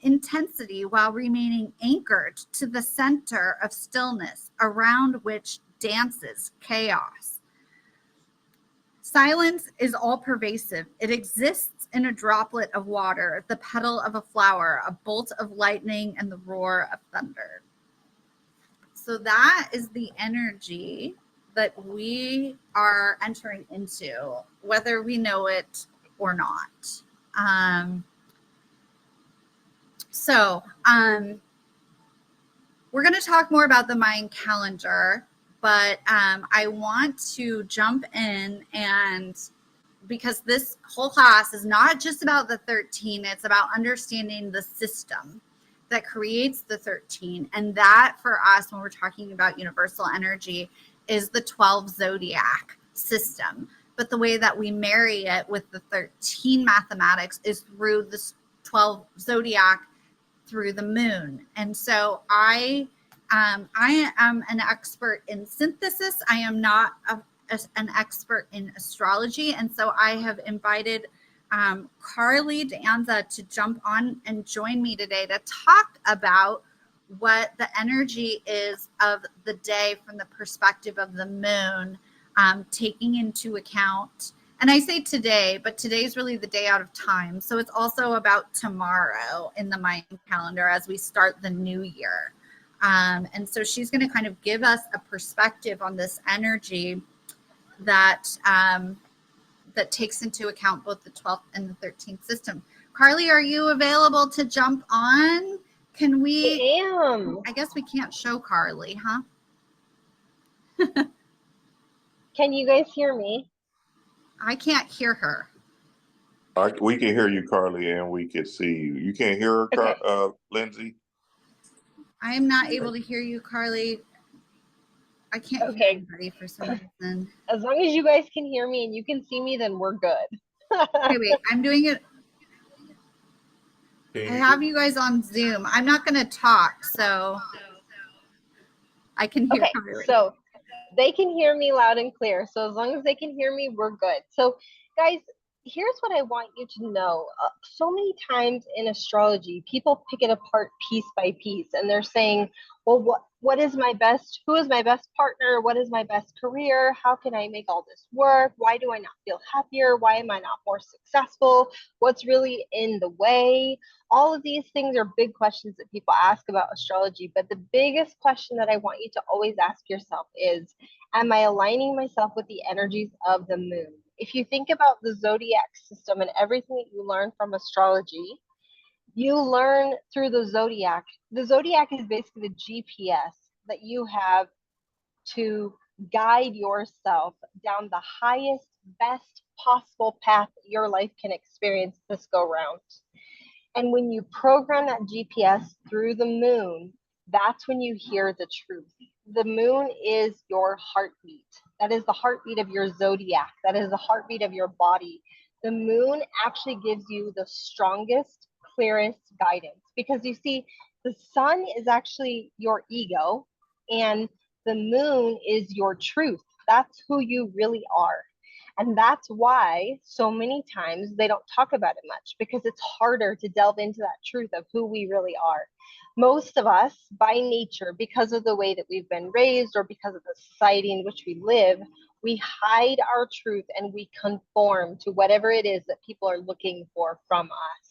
Speaker 1: intensity while remaining anchored to the center of stillness around which dances chaos. Silence is all pervasive. It exists in a droplet of water, the petal of a flower, a bolt of lightning, and the roar of thunder. So that is the energy that we are entering into, whether we know it or not. We're going to talk more about the Mayan calendar, but I want to jump in, and because this whole class is not just about the 13, it's about understanding the system that creates the 13. And that for us, when we're talking about universal energy, is the 12 zodiac system. But the way that we marry it with the 13 mathematics is through the 12 zodiac, through the moon. And so I am an expert in synthesis. I am not an expert in astrology. And so I have invited Carly DeAnza to jump on and join me today to talk about what the energy is of the day from the perspective of the moon, taking into account, and I say today, but today's really the day out of time. So it's also about tomorrow in the Mayan calendar as we start the new year. And so she's going to kind of give us a perspective on this energy that that takes into account both the 12th and the 13th system. Carly, are you available to jump on? Can we?
Speaker 3: I am.
Speaker 1: I guess we can't show Carly, huh?
Speaker 3: Can you guys hear me?
Speaker 1: I can't hear her.
Speaker 2: We can hear you, Carly, and we can see you. You can't hear her,
Speaker 3: Okay.
Speaker 2: Lindsay?
Speaker 1: I am not able to hear you, Carly. I can't hear anybody for some reason.
Speaker 3: As long as you guys can hear me and you can see me, then we're good.
Speaker 1: Okay, wait, I'm doing it. I have you guys on Zoom. I'm not going to talk, so I can hear Carly.
Speaker 3: So they can hear me loud and clear. So as long as they can hear me, we're good. So guys, here's what I want you to know. So many times in astrology, people pick it apart piece by piece, and they're saying, well, what is my best, who is my best partner? What is my best career? How can I make all this work? Why do I not feel happier? Why am I not more successful? What's really in the way? All of these things are big questions that people ask about astrology. But the biggest question that I want you to always ask yourself is, am I aligning myself with the energies of the moon? If you think about the zodiac system and everything that you learn from astrology, you learn through the zodiac. The zodiac is basically the GPS that you have to guide yourself down the highest, best possible path that your life can experience this go round. And when you program that GPS through the moon, that's when you hear the truth. The moon is your heartbeat. That is the heartbeat of your zodiac. That is the heartbeat of your body. The moon actually gives you the strongest, clearest guidance, because you see, the sun is actually your ego and the moon is your truth. That's who you really are. And that's why so many times they don't talk about it much, because it's harder to delve into that truth of who we really are. Most of us, by nature, because of the way that we've been raised or because of the society in which we live, we hide our truth and we conform to whatever it is that people are looking for from us.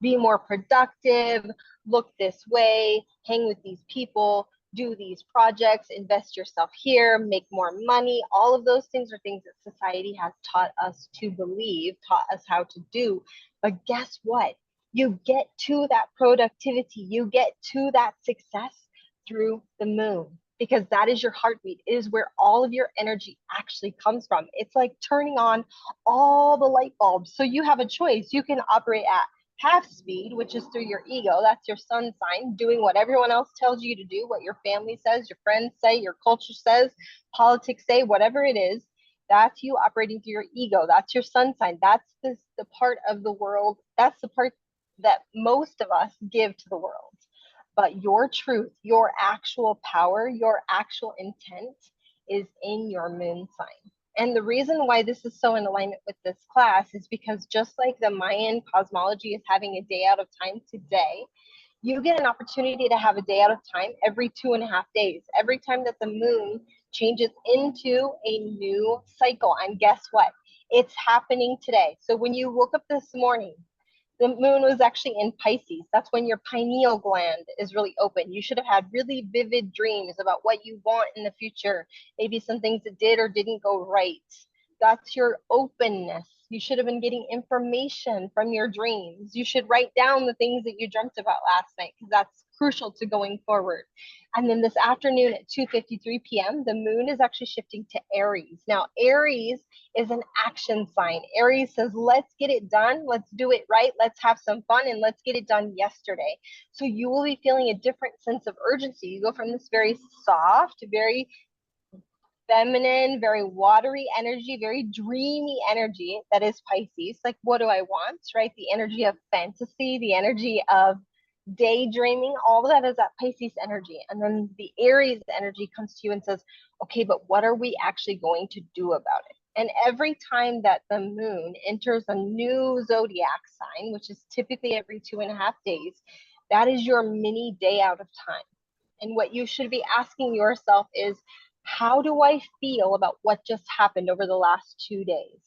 Speaker 3: Be more productive, look this way, hang with these people, do these projects, invest yourself here, make more money. All of those things are things that society has taught us to believe, taught us how to do. But guess what? You get to that productivity, you get to that success through the moon. because that is your heartbeat. It is where all of your energy actually comes from. It's like turning on all the light bulbs. So you have a choice. You can operate at half speed, which is through your ego. That's your sun sign, doing what everyone else tells you to do, what your family says, your friends say, your culture says, politics say, whatever it is. That's you operating through your ego. That's your sun sign. That's the part of the world. That's the part that most of us give to the world. But your truth, your actual power, your actual intent is in your moon sign. And the reason why this is so in alignment with this class is because just like the Mayan cosmology is having a day out of time today, you get an opportunity to have a day out of time every 2.5 days. Every time that the moon changes into a new cycle. And guess what? It's happening today. So when you woke up this morning, the moon was actually in Pisces. That's when your pineal gland is really open. You should have had really vivid dreams about what you want in the future, maybe some things that did or didn't go right. That's your openness. You should have been getting information from your dreams. You should write down the things that you dreamt about last night, because that's crucial to going forward. And then this afternoon at 2:53 p.m., the moon is actually shifting to Aries. Now, Aries is an action sign. Aries says, let's get it done. Let's do it right. Let's have some fun, and let's get it done yesterday. So you will be feeling a different sense of urgency. You go from this very soft, very feminine, very watery energy, very dreamy energy that is Pisces. Like, what do I want, right? The energy of fantasy, the energy of daydreaming, all of that is that Pisces energy. And then the Aries energy comes to you and says, okay, but what are we actually going to do about it? And every time that the moon enters a new zodiac sign, which is typically every 2.5 days, that is your mini day out of time. And what you should be asking yourself is, how do I feel about what just happened over the last 2 days?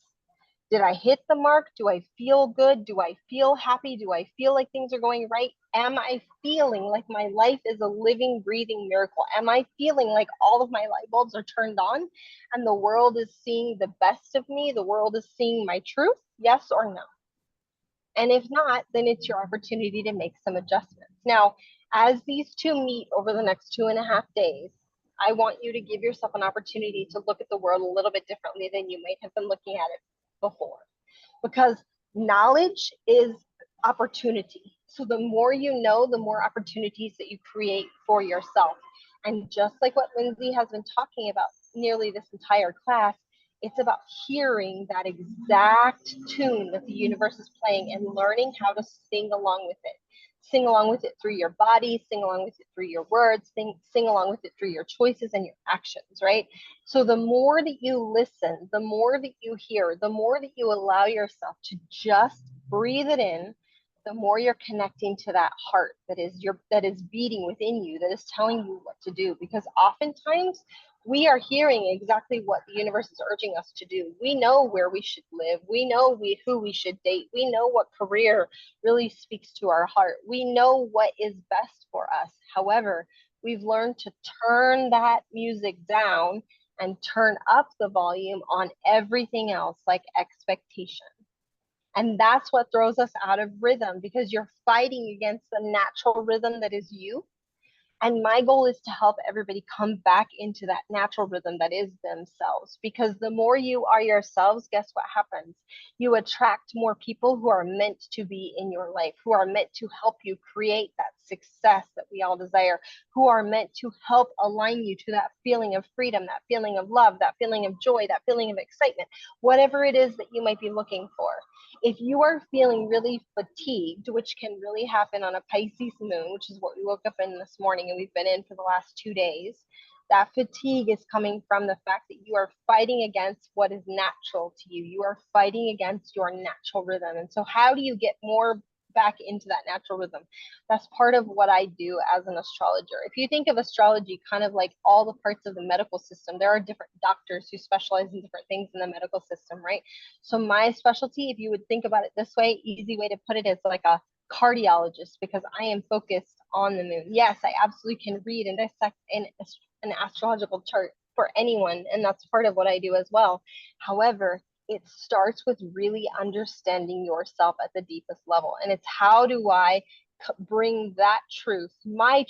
Speaker 3: Did I hit the mark? Do I feel good? Do I feel happy? Do I feel like things are going right? Am I feeling like my life is a living, breathing miracle? Am I feeling like all of my light bulbs are turned on and the world is seeing the best of me? The world is seeing my truth? Yes or no? And if not, then it's your opportunity to make some adjustments. Now, as these two meet over the next 2.5 days, I want you to give yourself an opportunity to look at the world a little bit differently than you might have been looking at it before. Because knowledge is opportunity. So the more you know, the more opportunities that you create for yourself. And just like what Lindsay has been talking about nearly this entire class, it's about hearing that exact tune that the universe is playing and learning how to sing along with it. Sing along with it through your body, sing along with it through your words, sing along with it through your choices and your actions, right? So the more that you listen, the more that you hear, the more that you allow yourself to just breathe it in, the more you're connecting to that heart that is beating within you, that is telling you what to do. Because oftentimes we are hearing exactly what the universe is urging us to do. We know where we should live. We know who we should date. We know what career really speaks to our heart. We know what is best for us. However, we've learned to turn that music down and turn up the volume on everything else, like expectation. And that's what throws us out of rhythm, because you're fighting against the natural rhythm that is you. And my goal is to help everybody come back into that natural rhythm that is themselves. Because the more you are yourselves, guess what happens? You attract more people who are meant to be in your life, who are meant to help you create that success that we all desire, who are meant to help align you to that feeling of freedom, that feeling of love, that feeling of joy, that feeling of excitement, whatever it is that you might be looking for. If you are feeling really fatigued, which can really happen on a Pisces moon, which is what we woke up in this morning and we've been in for the last 2 days, that fatigue is coming from the fact that you are fighting against what is natural to you. You are fighting against your natural rhythm. And so how do you get more back into that natural rhythm? That's part of what I do as an astrologer. If you think of astrology kind of like all the parts of the medical system, there are different doctors who specialize in different things in the medical system, right? So my specialty, if you would think about it this way, easy way to put it is like a cardiologist, because I am focused on the moon. Yes, I absolutely can read and dissect an astrological chart for anyone, and that's part of what I do as well. However, it starts with really understanding yourself at the deepest level. And it's, how do I bring that truth, my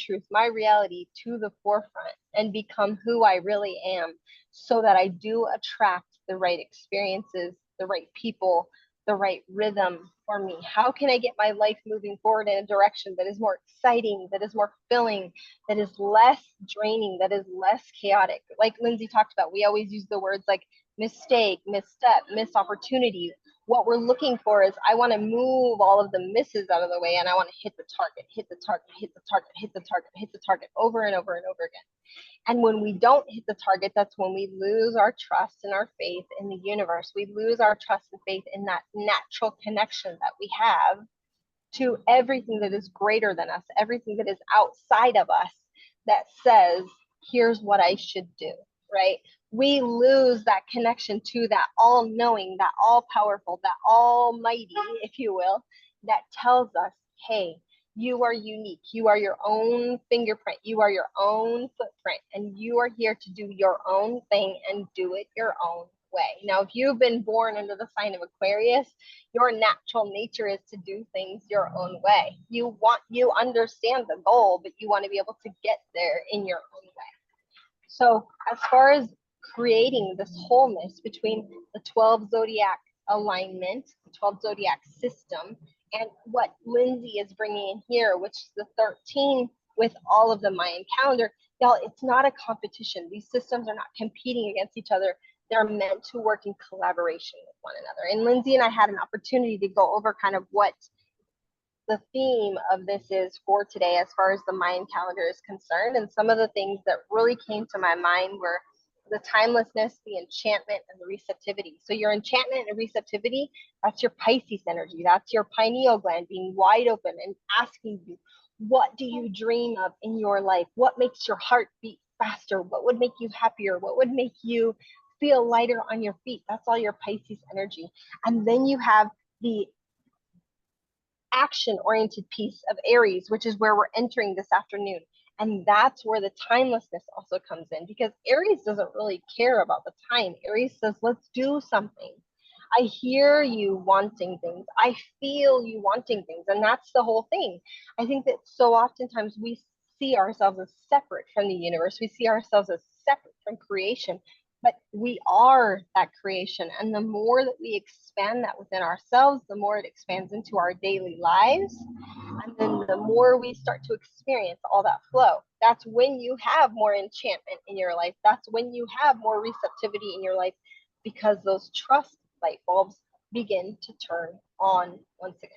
Speaker 3: reality to the forefront and become who I really am, so that I do attract the right experiences, the right people, the right rhythm for me? How can I get my life moving forward in a direction that is more exciting, that is more filling, that is less draining, that is less chaotic? Like Lindsay talked about, we always use the words like mistake, misstep, missed opportunity. What we're looking for is, I want to move all of the misses out of the way, and I want to hit the target, hit the target, hit the target, hit the target, hit the target over and over and over again. And when we don't hit the target, that's when we lose our trust and our faith in the universe. We lose our trust and faith in that natural connection that we have to everything that is greater than us, everything that is outside of us that says, here's what I should do, right? We lose that connection to that all-knowing, that all-powerful, that almighty, if you will, that tells us, hey, you are unique. You are your own fingerprint. You are your own footprint, and you are here to do your own thing and do it your own way. Now, if you've been born under the sign of Aquarius, your natural nature is to do things your own way. You understand the goal, but you want to be able to get there in your own way. So as far as creating this wholeness between the 12 zodiac alignment, the 12 zodiac system, and what Lindsay is bringing in here, which is the 13 with all of the Mayan calendar, y'all, it's not a competition. These systems are not competing against each other. They're meant to work in collaboration with one another. And Lindsay and I had an opportunity to go over kind of what the theme of this is for today as far as the Mayan calendar is concerned. And some of the things that really came to my mind were the timelessness, the enchantment, and the receptivity. So your enchantment and receptivity, that's your Pisces energy. That's your pineal gland being wide open and asking you, what do you dream of in your life? What makes your heart beat faster? What would make you happier? What would make you feel lighter on your feet? That's all your Pisces energy. And then you have the action-oriented piece of Aries, which is where we're entering this afternoon. And that's where the timelessness also comes in, because Aries doesn't really care about the time. Aries says, let's do something. I hear you wanting things. I feel you wanting things. And that's the whole thing. I think that so oftentimes we see ourselves as separate from the universe. We see ourselves as separate from creation, but we are that creation. And the more that we expand that within ourselves, the more it expands into our daily lives. And then the more we start to experience all that flow. That's when you have more enchantment in your life. That's when you have more receptivity in your life, because those trust light bulbs begin to turn on once again.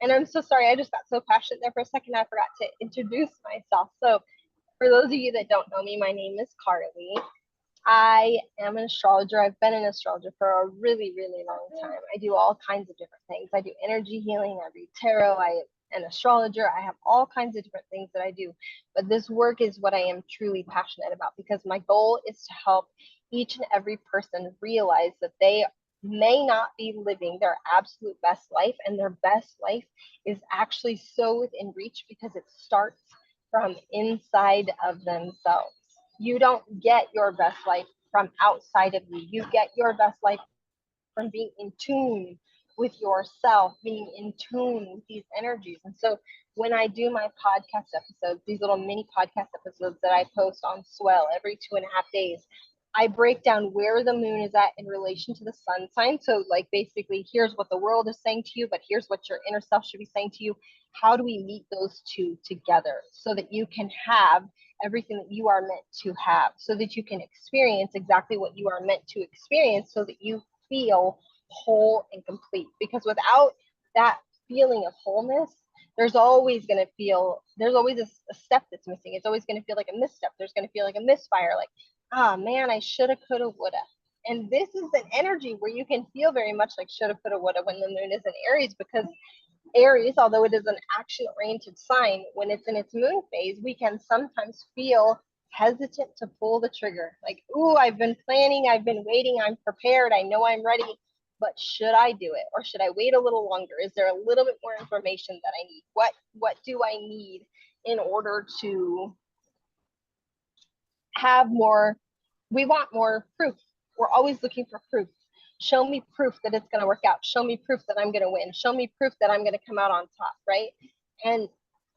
Speaker 3: And I'm so sorry, I just got so passionate there for a second, I forgot to introduce myself. So for those of you that don't know me, my name is Carly. I am an astrologer. I've been an astrologer for a really, really long time. I do all kinds of different things. I do energy healing, I read tarot, I am an astrologer. I have all kinds of different things that I do. But this work is what I am truly passionate about, because my goal is to help each and every person realize that they may not be living their absolute best life, and their best life is actually so within reach because it starts from inside of themselves. You don't get your best life from outside of you. You get your best life from being in tune with yourself, being in tune with these energies. And so when I do my podcast episodes, these little mini podcast episodes that I post on Swell every 2.5 days, I break down where the moon is at in relation to the sun sign. So like basically, here's what the world is saying to you, but here's what your inner self should be saying to you. How do we meet those two together so that you can have everything that you are meant to have, so that you can experience exactly what you are meant to experience, so that you feel whole and complete? Because without that feeling of wholeness, there's always a step that's missing. It's always going to feel like a misstep. There's going to feel like a misfire, like, ah, man, I shoulda, coulda, woulda. And this is an energy where you can feel very much like shoulda, coulda, woulda when the moon is in Aries, because Aries, although it is an action-oriented sign, when it's in its moon phase, we can sometimes feel hesitant to pull the trigger. Like, ooh, I've been planning, I've been waiting, I'm prepared, I know I'm ready, but should I do it? Or should I wait a little longer? Is there a little bit more information that I need? What do I need in order to have more? We want more proof. We're always looking for proof. Show me proof that it's going to work out. Show me proof that I'm going to win. Show me proof that I'm going to come out on top, right? And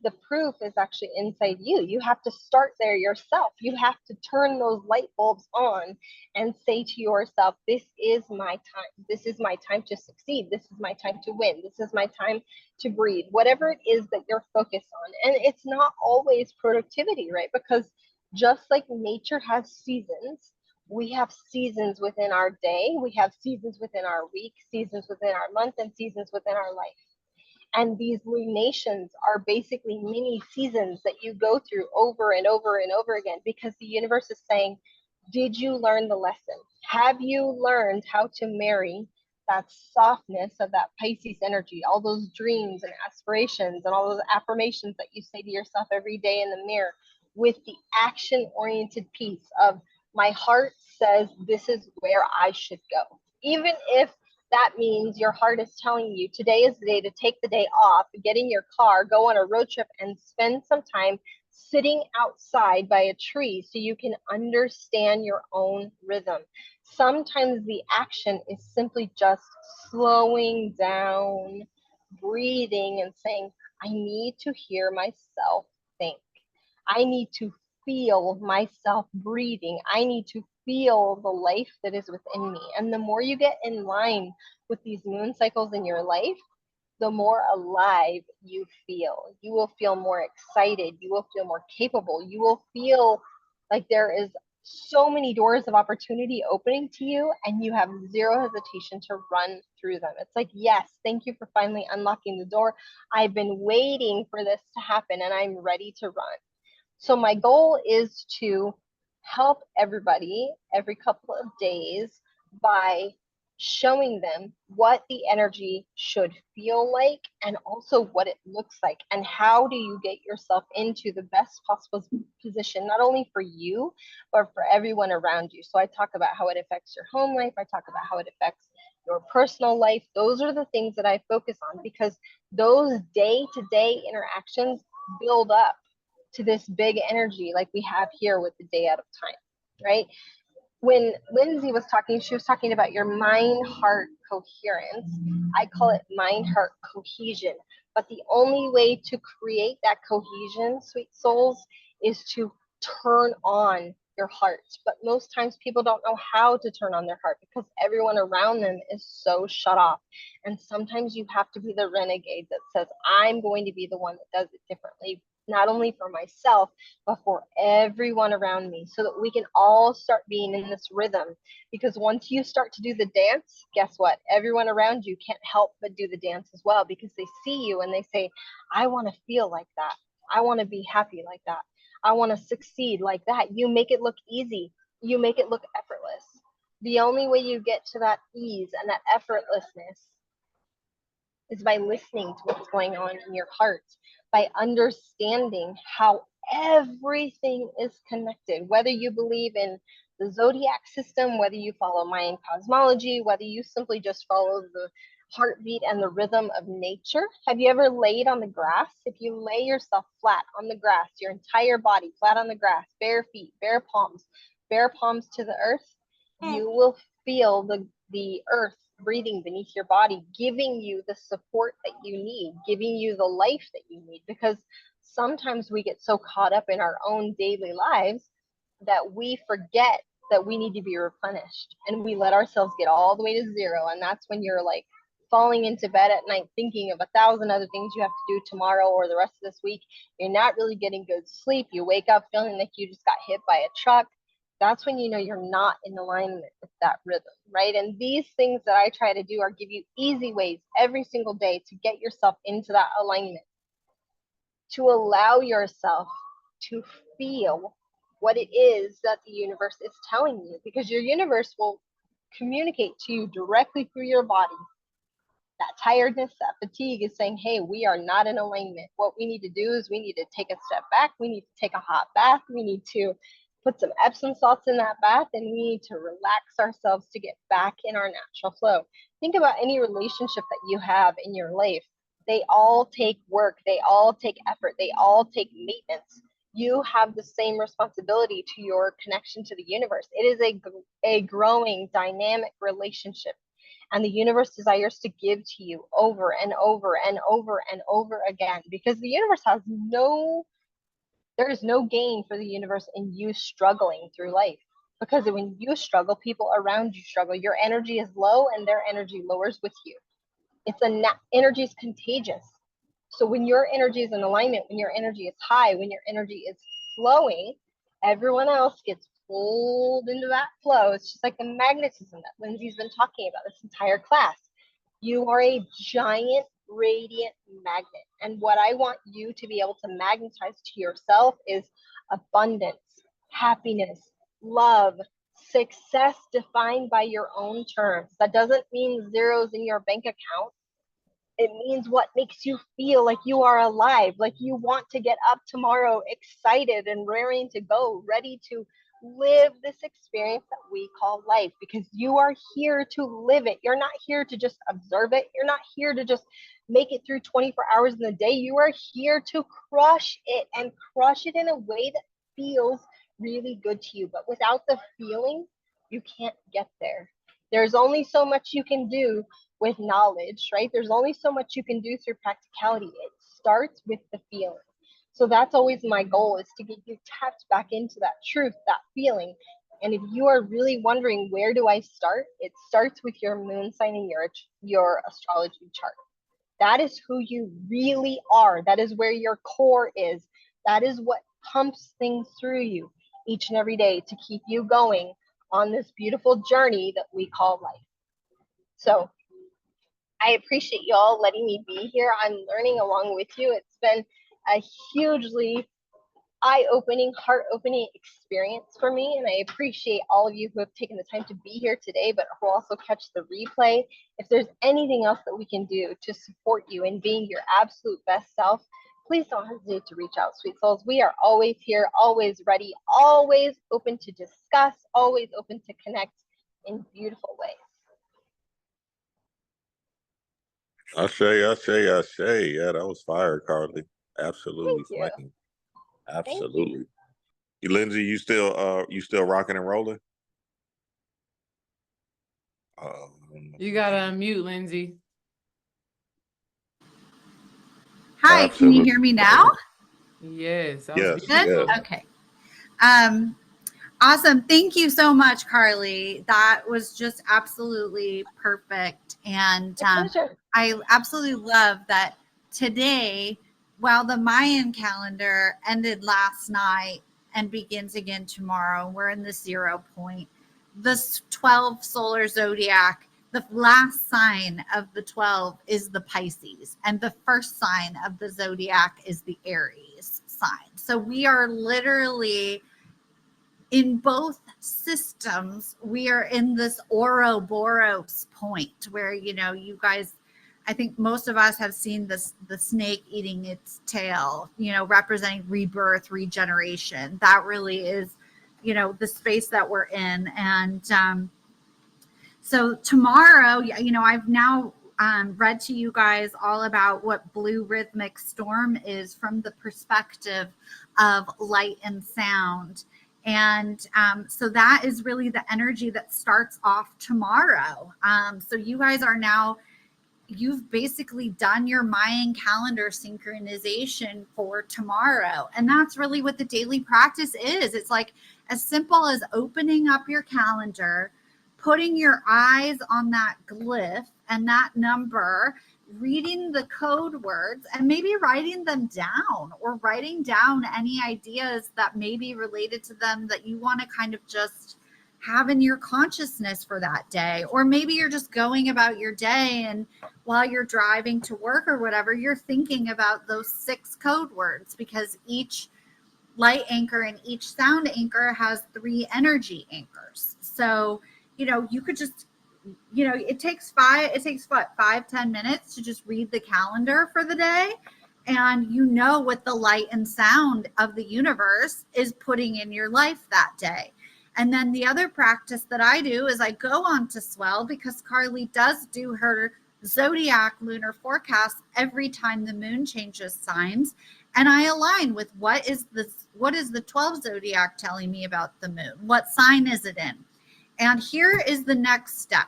Speaker 3: the proof is actually inside you. You have to start there yourself. You have to turn those light bulbs on and say to yourself, this is my time. This is my time to succeed. This is my time to win. This is my time to breathe. Whatever it is that you're focused on. And it's not always productivity, right? Because just like nature has seasons, we have seasons within our day, we have seasons within our week, seasons within our month, and seasons within our life. And these lunations are basically mini seasons that you go through over and over and over again, because the universe is saying, did you learn the lesson? Have you learned how to marry that softness of that Pisces energy, all those dreams and aspirations and all those affirmations that you say to yourself every day in the mirror, with the action oriented piece of, my heart says this is where I should go. Even if that means your heart is telling you today is the day to take the day off, get in your car, go on a road trip, and spend some time sitting outside by a tree so you can understand your own rhythm. Sometimes the action is simply just slowing down, breathing, and saying, I need to hear myself think. I need to feel myself breathing. I need to feel the life that is within me. And the more you get in line with these moon cycles in your life, the more alive you feel. You will feel more excited. You will feel more capable. You will feel like there is so many doors of opportunity opening to you, and you have zero hesitation to run through them. It's like, yes, thank you for finally unlocking the door. I've been waiting for this to happen, and I'm ready to run. So my goal is to help everybody every couple of days by showing them what the energy should feel like, and also what it looks like, and how do you get yourself into the best possible position, not only for you, but for everyone around you. So I talk about how it affects your home life. I talk about how it affects your personal life. Those are the things that I focus on, because those day-to-day interactions build up to this big energy like we have here with the day out of time, right? When Lindsay was talking, she was talking about your mind-heart coherence. I call it mind-heart cohesion. But the only way to create that cohesion, sweet souls, is to turn on your heart. But most times people don't know how to turn on their heart because everyone around them is so shut off. And sometimes you have to be the renegade that says, I'm going to be the one that does it differently, not only for myself, but for everyone around me, so that we can all start being in this rhythm. Because once you start to do the dance, guess what? Everyone around you can't help but do the dance as well, because they see you and they say, I want to feel like that. I want to be happy like that. I want to succeed like that. You make it look easy. You make it look effortless. The only way you get to that ease and that effortlessness is by listening to what's going on in your heart, by understanding how everything is connected, whether you believe in the zodiac system, whether you follow Mayan cosmology, whether you simply just follow the heartbeat and the rhythm of nature. Have you ever laid on the grass? If you lay yourself flat on the grass, your entire body flat on the grass, bare feet, bare palms to the earth, you will feel the earth breathing beneath your body, giving you the support that you need, giving you the life that you need. Because sometimes we get so caught up in our own daily lives that we forget that we need to be replenished, and we let ourselves get all the way to zero. And that's when you're like falling into bed at night thinking of 1,000 other things you have to do tomorrow or the rest of this week. You're not really getting good sleep. You wake up feeling like you just got hit by a truck. That's when you know you're not in alignment with that rhythm, right? And these things that I try to do are give you easy ways every single day to get yourself into that alignment, to allow yourself to feel what it is that the universe is telling you, because your universe will communicate to you directly through your body. That tiredness, that fatigue is saying, hey, we are not in alignment. What we need to do is we need to take a step back. We need to take a hot bath. We need to put some Epsom salts in that bath, and we need to relax ourselves to get back in our natural flow. Think about any relationship that you have in your life. They all take work. They all take effort. They all take maintenance. You have the same responsibility to your connection to the universe. It is a growing, dynamic relationship. And the universe desires to give to you over and over and over and over again, because the universe has there is no gain for the universe in you struggling through life. Because when you struggle, people around you struggle. Your energy is low and their energy lowers with you. Energy is contagious. So when your energy is in alignment, when your energy is high, when your energy is flowing, everyone else gets pulled into that flow. It's just like the magnetism that Lindsay's been talking about this entire class. You are a giant radiant magnet. And what I want you to be able to magnetize to yourself is abundance, happiness, love, success defined by your own terms. That doesn't mean zeros in your bank account. It means what makes you feel like you are alive, like you want to get up tomorrow excited and raring to go, ready to live this experience that we call life, because you are here to live it. You're not here to just observe it. You're not here to just make it through 24 hours in the day. You are here to crush it, and crush it in a way that feels really good to you. But without the feeling, you can't get there. There's only so much you can do with knowledge, right? There's only so much you can do through practicality. It starts with the feeling. So that's always my goal, is to get you tapped back into that truth, that feeling. And if you are really wondering, where do I start? It starts with your moon sign and your astrology chart. That is who you really are. That is where your core is. That is what pumps things through you each and every day to keep you going on this beautiful journey that we call life. So I appreciate you all letting me be here. I'm learning along with you. It's been a hugely eye-opening, heart-opening experience for me, and I appreciate all of you who have taken the time to be here today, but who also catch the replay. If there's anything else that we can do to support you in being your absolute best self, please don't hesitate to reach out, sweet souls. We are always here, always ready, always open to discuss, always open to connect in beautiful ways.
Speaker 2: Ashe, ashe, ashe. Yeah, that was fire, Carly. Absolutely flame. Absolutely. Lindsay, you still rocking and rolling?
Speaker 4: You gotta unmute, Lindsay.
Speaker 1: Hi,
Speaker 2: Absolutely.
Speaker 1: can you hear me now?
Speaker 4: Yes.
Speaker 2: Yes.
Speaker 1: Good? Okay. Awesome. Thank you so much, Carly. That was just absolutely perfect. And I absolutely love that today, while the Mayan calendar ended last night and begins again tomorrow, we're in the 0 point. This 12 solar zodiac, the last sign of the 12 is the Pisces, and the first sign of the zodiac is the Aries sign. So we are literally in both systems. We are in this Ouroboros point where, you guys, I think most of us have seen the snake eating its tail, representing rebirth, regeneration. That really is, the space that we're in. And so tomorrow, I've now read to you guys all about what blue rhythmic storm is from the perspective of light and sound. And so that is really the energy that starts off tomorrow. So you guys are now, you've basically done your Mayan calendar synchronization for tomorrow. And that's really what the daily practice is. It's like as simple as opening up your calendar, putting your eyes on that glyph and that number, reading the code words, and maybe writing them down, or writing down any ideas that may be related to them that you want to kind of just have in your consciousness for that day. Or maybe you're just going about your day, and while you're driving to work or whatever, you're thinking about those 6 code words, because each light anchor and each sound anchor has 3 energy anchors. So, you could just, it takes 5-10 minutes to just read the calendar for the day. And what the light and sound of the universe is putting in your life that day. And then the other practice that I do is I go on to Swell, because Carly does do her zodiac lunar forecast every time the moon changes signs. And I align with what is the 12 zodiac telling me about the moon? What sign is it in? And here is the next step.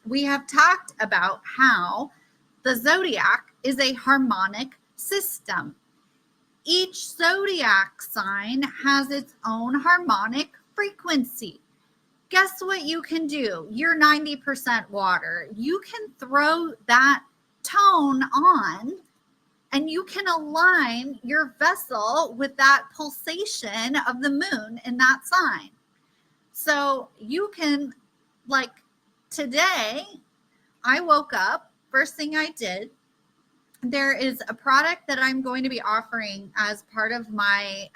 Speaker 1: we have talked about how the zodiac is a harmonic system. Each zodiac sign has its own harmonic frequency. Guess what you can do? You're 90% water. You can throw that tone on and you can align your vessel with that pulsation of the moon in that sign. So you can, like today, I woke up, first thing I did, there is a product that I'm going to be offering as part of my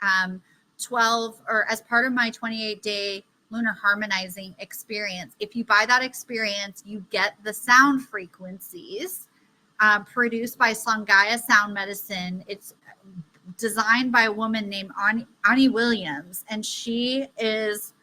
Speaker 1: 28-day lunar harmonizing experience. If you buy that experience, you get the sound frequencies produced by Slangaya Sound Medicine. It's designed by a woman named Ani Williams, and she is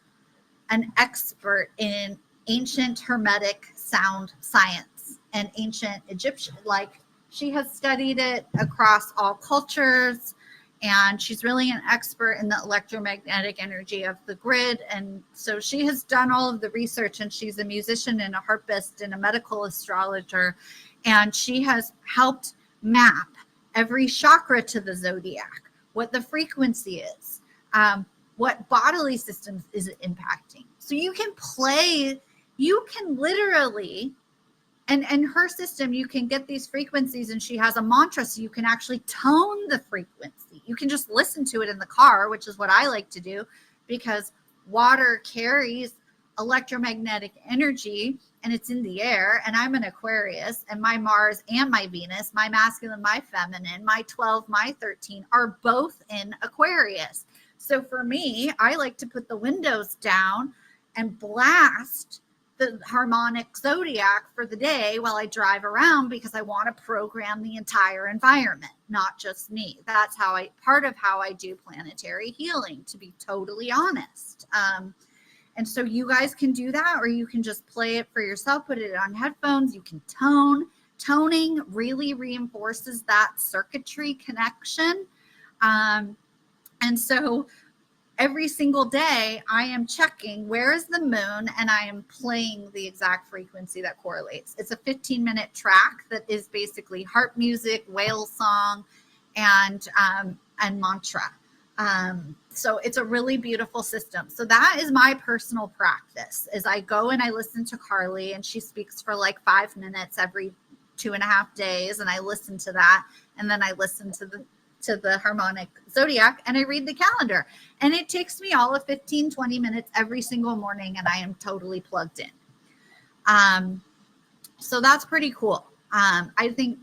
Speaker 1: an expert in ancient Hermetic sound science and ancient Egyptian, like she has studied it across all cultures, and she's really an expert in the electromagnetic energy of the grid. And so she has done all of the research, and she's a musician and a harpist and a medical astrologer. And she has helped map every chakra to the zodiac, what the frequency is, what bodily systems is it impacting. So you can play, you can literally, and her system, you can get these frequencies, and she has a mantra, so you can actually tone the frequency. You can just listen to it in the car, which is what I like to do, because water carries electromagnetic energy and it's in the air. And I'm an Aquarius, and my Mars and my Venus, my masculine, my feminine, my 12, my 13 are both in Aquarius. So for me, I like to put the windows down and blast the harmonic zodiac for the day while I drive around, because I want to program the entire environment, not just me. That's part of how I do planetary healing, to be totally honest. And so you guys can do that, or you can just play it for yourself, put it on headphones. You can tone. Toning really reinforces that circuitry connection. And so every single day I am checking where is the moon, and I am playing the exact frequency that correlates. It's a 15-minute track that is basically harp music, whale song, and mantra. So it's a really beautiful system. So that is my personal practice, is I go and I listen to Carly, and she speaks for like 5 minutes every 2.5 days. And I listen to that. And then I listen to the harmonic zodiac, and I read the calendar, and it takes me all of 15-20 minutes every single morning, and I am totally plugged in. So that's pretty cool. I think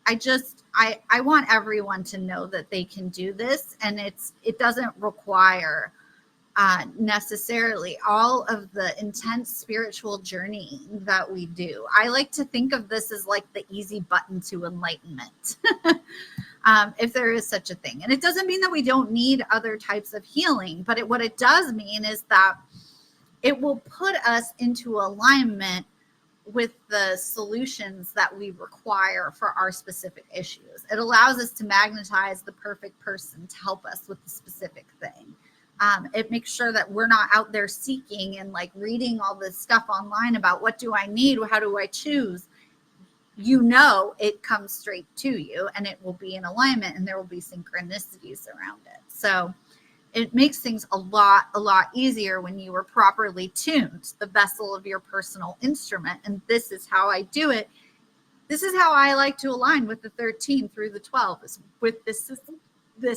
Speaker 1: I want everyone to know that they can do this, and it doesn't require necessarily all of the intense spiritual journey that we do. I like to think of this as like the easy button to enlightenment. If there is such a thing. And it doesn't mean that we don't need other types of healing, but what it does mean is that it will put us into alignment with the solutions that we require for our specific issues. It allows us to magnetize the perfect person to help us with the specific thing. It makes sure that we're not out there seeking and like reading all this stuff online about what do I need, how do I choose. It comes straight to you, and it will be in alignment, and there will be synchronicities around it. So it makes things a lot easier when you are properly tuned, the vessel of your personal instrument. And this is how I do it. This is how I like to align with the 13 through the 12, is with this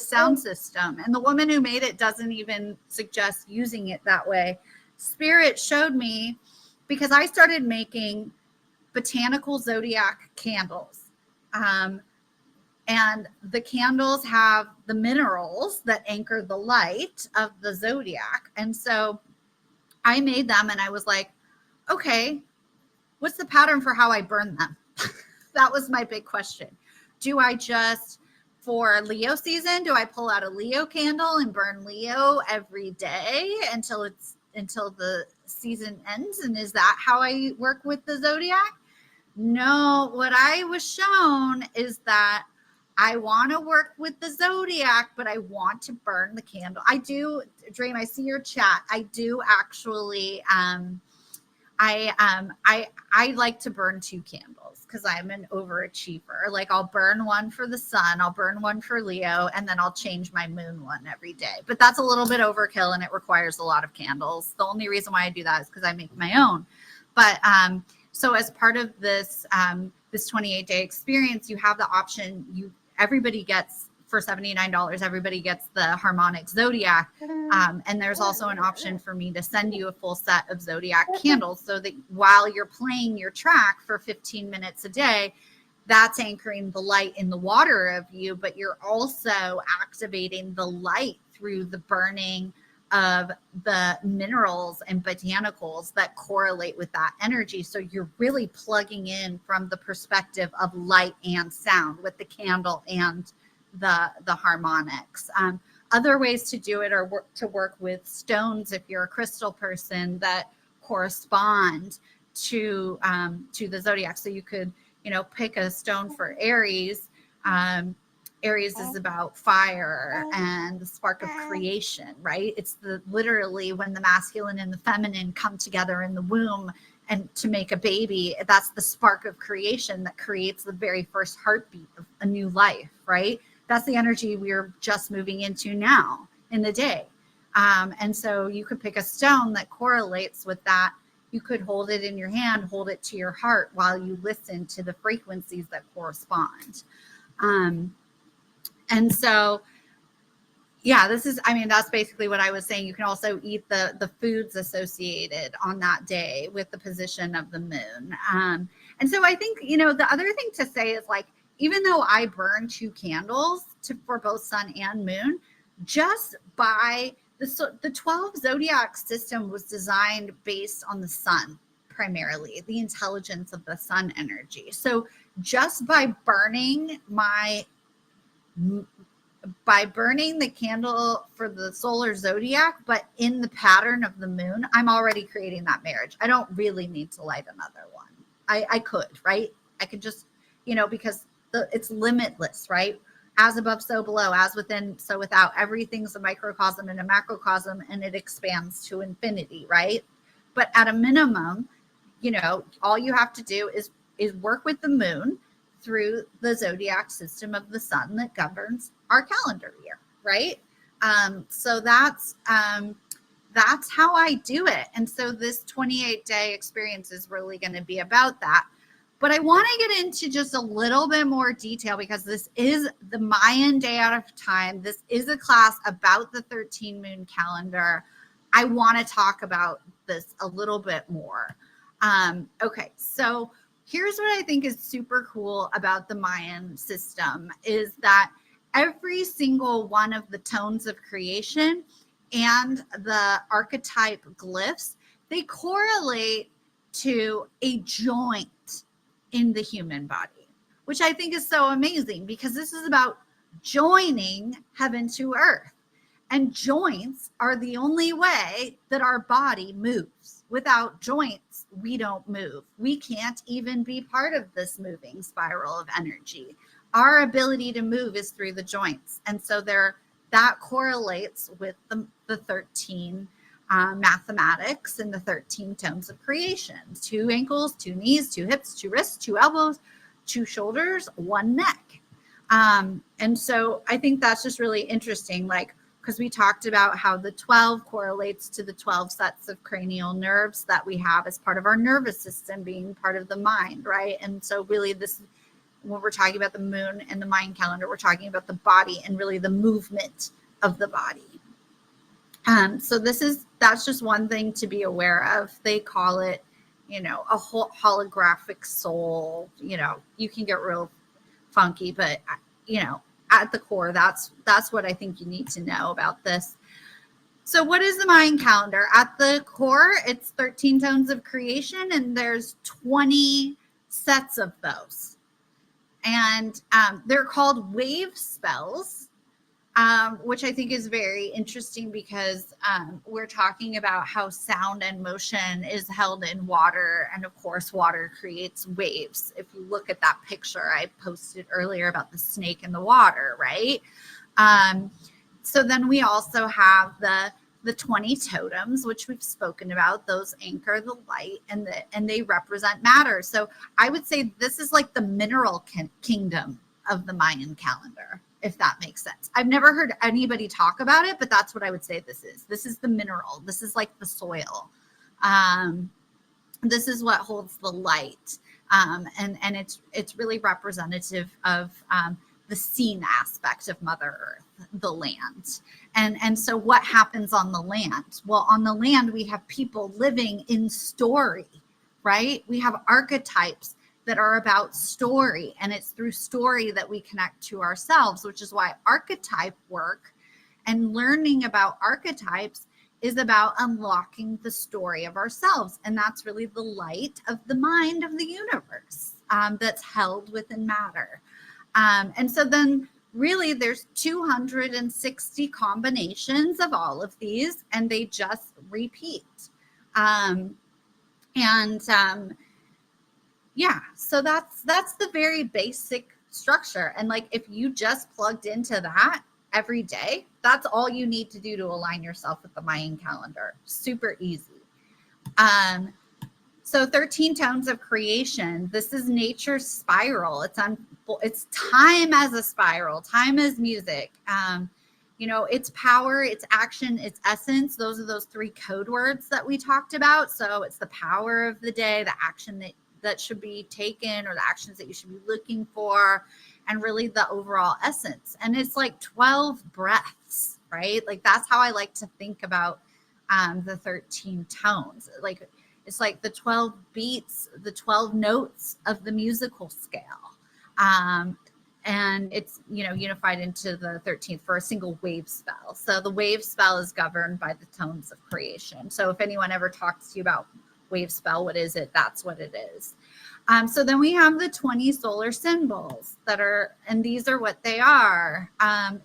Speaker 1: sound system. And the woman who made it doesn't even suggest using it that way. Spirit showed me, because I started making botanical zodiac candles. And the candles have the minerals that anchor the light of the zodiac. And so I made them, and I was like, okay, what's the pattern for how I burn them? That was my big question. Do I just, for Leo season, do I pull out a Leo candle and burn Leo every day until the season ends? And is that how I work with the zodiac? No, what I was shown is that I want to work with the zodiac, but I want to burn the candle. I do, Dream, I see your chat. I do actually, I like to burn 2 candles because I'm an overachiever. Like I'll burn one for the sun, I'll burn one for Leo, and then I'll change my moon one every day. But that's a little bit overkill and it requires a lot of candles. The only reason why I do that is because I make my own. But so as part of this this 28-day experience, you have the option. Everybody gets, for $79, everybody gets the harmonic zodiac. And there's also an option for me to send you a full set of zodiac candles so that while you're playing your track for 15 minutes a day, that's anchoring the light in the water of you, but you're also activating the light through the burning of the minerals and botanicals that correlate with that energy. So you're really plugging in from the perspective of light and sound with the candle and the harmonics. Other ways to do it are to work with stones if you're a crystal person that correspond to the zodiac. So you could, pick a stone for Aries. Aries is about fire and the spark of creation, right? It's literally when the masculine and the feminine come together in the womb and to make a baby. That's the spark of creation that creates the very first heartbeat of a new life, right? That's the energy we're just moving into now in the day. And so you could pick a stone that correlates with that. You could hold it in your hand, hold it to your heart while you listen to the frequencies that correspond. And so, yeah, that's basically what I was saying. You can also eat the foods associated on that day with the position of the moon. And so I think, the other thing to say is, like, even though I burn 2 candles for both sun and moon, just by the 12 zodiac system was designed based on the sun, primarily the intelligence of the sun energy. So just by burning the candle for the solar zodiac, but in the pattern of the moon, I'm already creating that marriage. I don't really need to light another one. I could, right? I could just, because it's limitless, right? As above, so below, as within, so without. Everything's a microcosm and a macrocosm, and it expands to infinity, right? But at a minimum, all you have to do is work with the moon through the zodiac system of the sun that governs our calendar year, right? So that's how I do it. And so this 28-day experience is really going to be about that. But I want to get into just a little bit more detail because this is the Mayan day out of time. This is a class about the 13 moon calendar. I want to talk about this a little bit more. Okay, so here's what I think is super cool about the Mayan system is that every single one of the tones of creation and the archetype glyphs, they correlate to a joint in the human body, which I think is so amazing because this is about joining heaven to earth. And joints are the only way that our body moves. Without joints, we don't move. We can't even be part of this moving spiral of energy. Our ability to move is through the joints. And so that correlates with the 13 mathematics and the 13 tones of creation. 2 ankles, 2 knees, 2 hips, 2 wrists, 2 elbows, 2 shoulders, 1 neck. And so I think that's just really interesting, because we talked about how the 12 correlates to the 12 sets of cranial nerves that we have as part of our nervous system being part of the mind, right? And so really when we're talking about the moon and the Mayan calendar, we're talking about the body and really the movement of the body. So that's just one thing to be aware of. They call it, a whole holographic soul. You can get real funky, but at the core, that's what I think you need to know about this. So what is the Mayan calendar? At the core, it's 13 tones of creation, and there's 20 sets of those. And they're called wave spells, which I think is very interesting because we're talking about how sound and motion is held in water. And of course, water creates waves. If you look at that picture I posted earlier about the snake in the water, right? So then we also have the the 20 totems, which we've spoken about. Those anchor the light, and they represent matter. So I would say this is like the mineral kingdom of the Mayan calendar, if that makes sense. I've never heard anybody talk about it, but that's what I would say this is. This is the mineral. This is like the soil. This is what holds the light. And it's really representative of the seen aspect of Mother Earth, the land. And so what happens on the land? Well, on the land, we have people living in story, right? We have archetypes that are about story, and it's through story that we connect to ourselves, which is why archetype work and learning about archetypes is about unlocking the story of ourselves. And that's really the light of the mind of the universe that's held within matter. And so then really there's 260 combinations of all of these, and they just repeat. Yeah, so that's the very basic structure. And like, if you just plugged into that every day, that's all you need to do to align yourself with the Mayan calendar. Super easy. So 13 tones of creation. This is nature's spiral. It's time as a spiral, time as music. Its power, its action, its essence. Those are those three code words that we talked about. So it's the power of the day, the action that should be taken, or the actions that you should be looking for, and really the overall essence. And it's like 12 breaths, right? Like, that's how I like to think about the 13 tones. Like, it's like the 12 beats, the 12 notes of the musical scale. And it's, unified into the 13th for a single wave spell. So the wave spell is governed by the tones of creation. So if anyone ever talks to you about wave spell, what is it? That's what it is. So then we have the 20 solar symbols and these are what they are.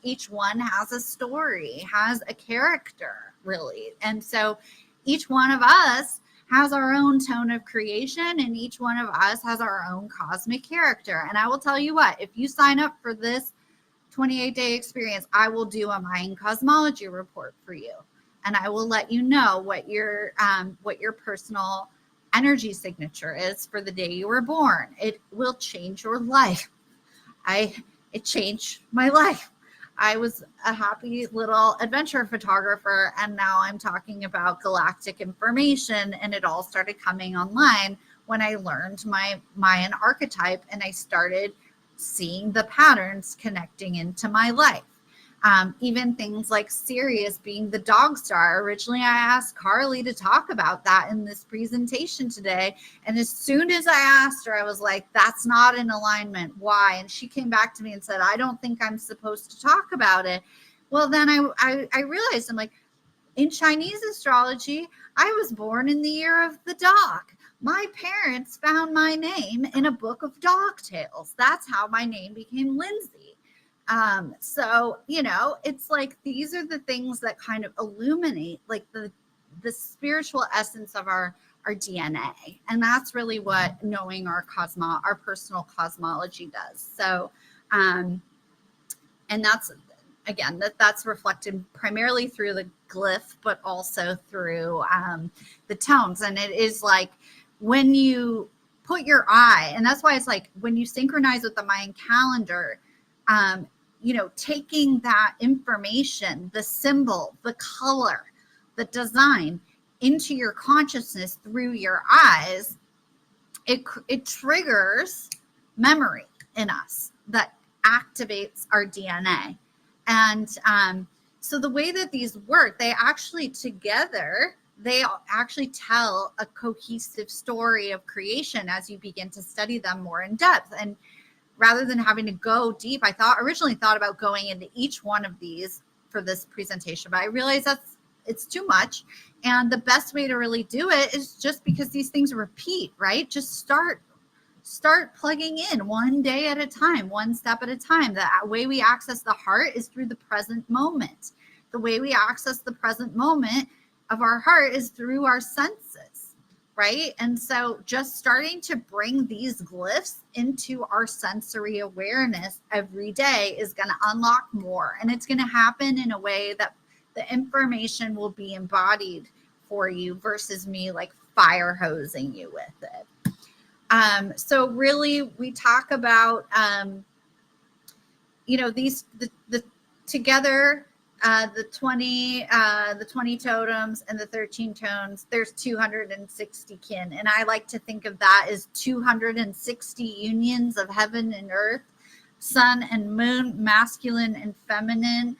Speaker 1: Each one has a story, has a character, really. And so each one of us has our own tone of creation, and each one of us has our own cosmic character. And I will tell you what, if you sign up for this 28-day experience, I will do a Mayan cosmology report for you. And I will let you know what your personal energy signature is for the day you were born. It will change your life. It changed my life. I was a happy little adventure photographer, and now I'm talking about galactic information, and it all started coming online when I learned my Mayan archetype, and I started seeing the patterns connecting into my life. Even things like Sirius being the dog star. Originally, I asked Carly to talk about that in this presentation today. And as soon as I asked her, I was like, that's not in alignment. Why? And she came back to me and said, I don't think I'm supposed to talk about it. Well, then I realized, I'm like, in Chinese astrology, I was born in the year of the dog. My parents found my name in a book of dog tales. That's how my name became Lindsay. So, it's like, these are the things that kind of illuminate like the spiritual essence of our DNA. And that's really what knowing our personal cosmology does. So, and that's, again, that's reflected primarily through the glyph, but also through the tones. And it is like, when you put your eye, and that's why it's like, when you synchronize with the Mayan calendar, taking that information, the symbol, the color, the design into your consciousness through your eyes, it triggers memory in us that activates our DNA. And so the way that these work, they actually tell a cohesive story of creation as you begin to study them more in depth. And rather than having to go deep, I originally thought about going into each one of these for this presentation, but I realized it's too much. And the best way to really do it is just because these things repeat, right? Just start plugging in one day at a time, one step at a time. The way we access the heart is through the present moment. The way we access the present moment of our heart is through our senses, right? And so just starting to bring these glyphs into our sensory awareness every day is going to unlock more. And it's going to happen in a way that The information will be embodied for you versus me like fire hosing you with it. So really we talk about, these, the together, the 20 totems and the 13 tones, there's 260 kin. And I like to think of that as 260 unions of heaven and earth, sun and moon, masculine and feminine,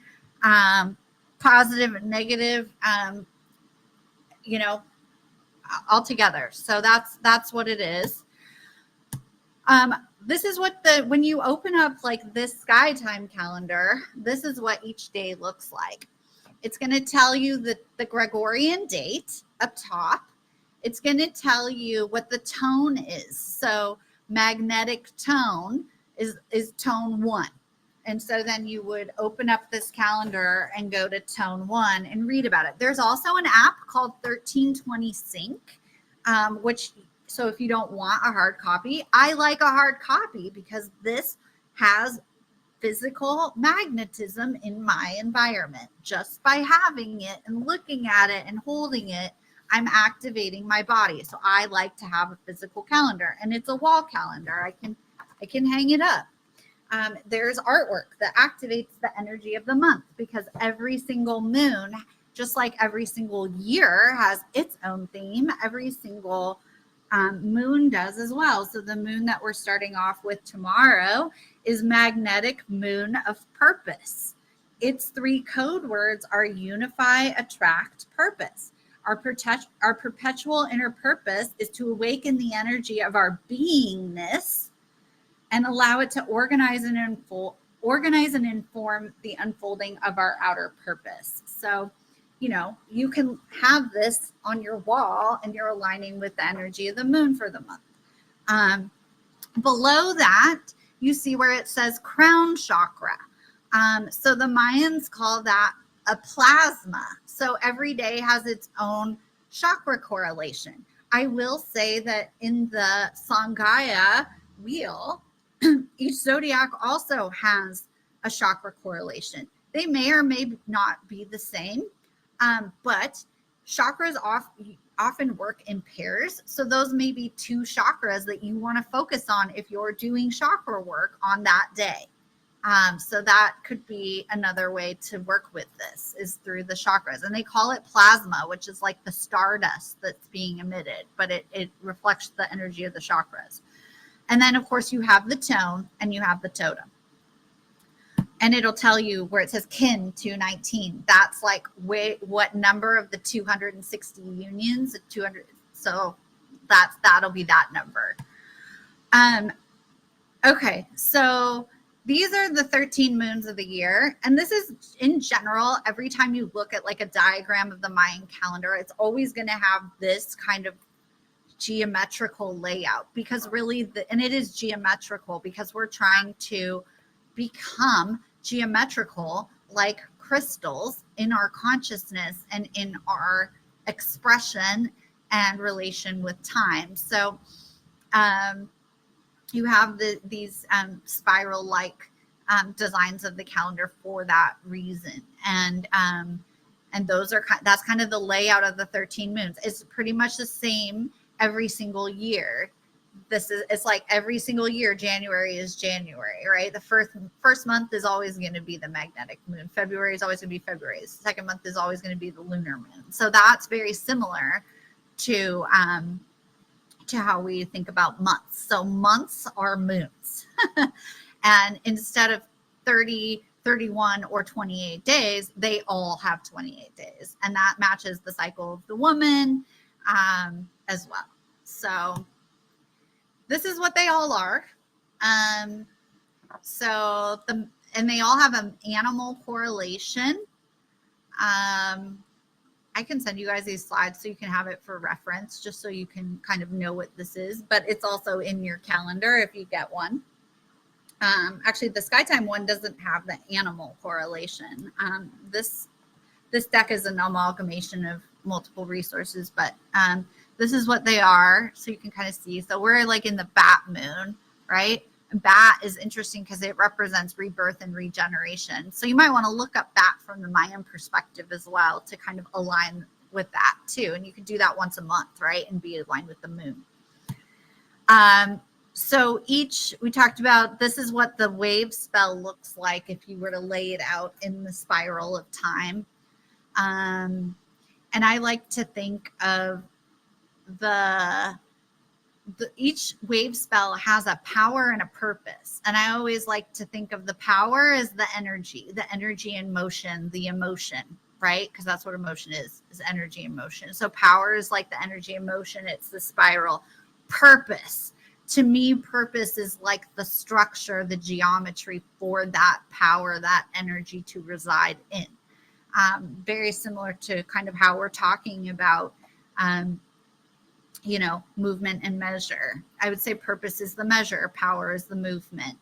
Speaker 1: positive and negative, all together. So that's what it is. This is what when you open up like this sky time calendar, this is what each day looks like. It's going to tell you the Gregorian date up top. It's going to tell you what the tone is. So magnetic tone is tone 1. And so then you would open up this calendar and go to tone 1 and read about it. There's also an app called 1320 Sync, so if you don't want a hard copy, I like a hard copy because this has physical magnetism in my environment. Just by having it and looking at it and holding it, I'm activating my body. So I like to have a physical calendar, and it's a wall calendar. I can hang it up. There's artwork that activates the energy of the month because every single moon, just like every single year has its own theme, every single moon does as well. So the moon that we're starting off with tomorrow is magnetic moon of purpose. Its 3 code words are unify, attract, purpose. Our perpetual inner purpose is to awaken the energy of our beingness and allow it to organize and inform the unfolding of our outer purpose. So, you can have this on your wall and you're aligning with the energy of the moon for the month. Below that, you see where it says crown chakra. So the Mayans call that a plasma. So every day has its own chakra correlation. I will say that in the Sangaya wheel, each zodiac also has a chakra correlation. They may or may not be the same. But chakras often work in pairs. So those may be 2 chakras that you want to focus on if you're doing chakra work on that day. So that could be another way to work with this is through the chakras. And they call it plasma, which is like the stardust that's being emitted, but it reflects the energy of the chakras. And then, of course, you have the tone and you have the totem. And it'll tell you where it says kin 219. That's like what number of the 260 unions, 200. So that'll be that number. Okay, so these are the 13 moons of the year. And this is in general, every time you look at like a diagram of the Mayan calendar, it's always going to have this kind of geometrical layout because really, and it is geometrical because we're trying to become geometrical like crystals in our consciousness and in our expression and relation with time. So you have these spiral-like designs of the calendar for that reason. And that's kind of the layout of the 13 moons. It's pretty much the same every single year. It's like every single year, January is January, right? The first month is always going to be the magnetic moon. February is always going to be February. The second month is always going to be the lunar moon. So that's very similar to how we think about months. So months are moons. And instead of 30, 31, or 28 days, they all have 28 days. And that matches the cycle of the woman as well. So this is what they all are. And they all have an animal correlation. I can send you guys these slides so you can have it for reference, just so you can kind of know what this is, but it's also in your calendar if you get one. Actually, the Skytime one doesn't have the animal correlation. This deck is an amalgamation of multiple resources, but this is what they are, so you can kind of see. So we're like in the bat moon, right? Bat is interesting because it represents rebirth and regeneration. So you might want to look up bat from the Mayan perspective as well to kind of align with that too. And you can do that once a month, right? And be aligned with the moon. So we talked about, this is what the wave spell looks like if you were to lay it out in the spiral of time. And I like to think of each wave spell has a power and a purpose. And I always like to think of the power as the energy in motion, the emotion, right? Because that's what emotion is energy in motion. So power is like the energy in motion. It's the spiral. Purpose. To me, purpose is like the structure, the geometry for that power, that energy to reside in. Very similar to kind of how we're talking about, movement and measure. I would say purpose is the measure, power is the movement.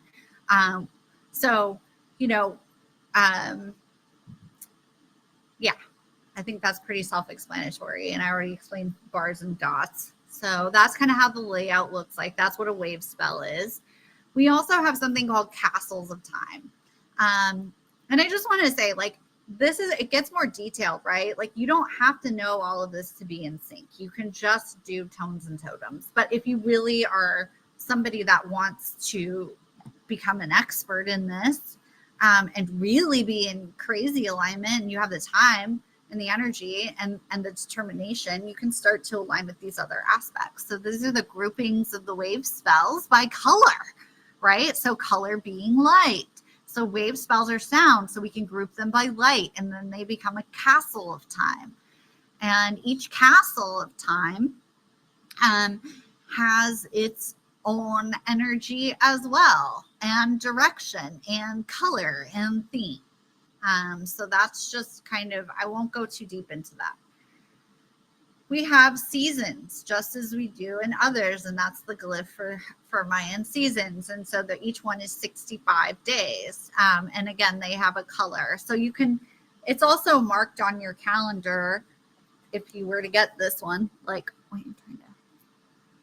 Speaker 1: Yeah, I think that's pretty self-explanatory. And I already explained bars and dots. So that's kind of how the layout looks like. That's what a wave spell is. We also have something called castles of time. And I just want to say, like, it gets more detailed, right? Like, you don't have to know all of this to be in sync. You can just do tones and totems. But if you really are somebody that wants to become an expert in this, and really be in crazy alignment, and you have the time and the energy and the determination, you can start to align with these other aspects. So these are the groupings of the wave spells by color, right? So color being light. So wave spells are sound, so we can group them by light, and then they become a castle of time. And each castle of time has its own energy as well, and direction, and color, and theme. So that's just kind of, I won't go too deep into that. We have seasons, just as we do in others, and that's the glyph for Mayan seasons. And so that each one is 65 days. And again, they have a color. So you can, it's also marked on your calendar if you were to get this one, like, wait, I'm trying to.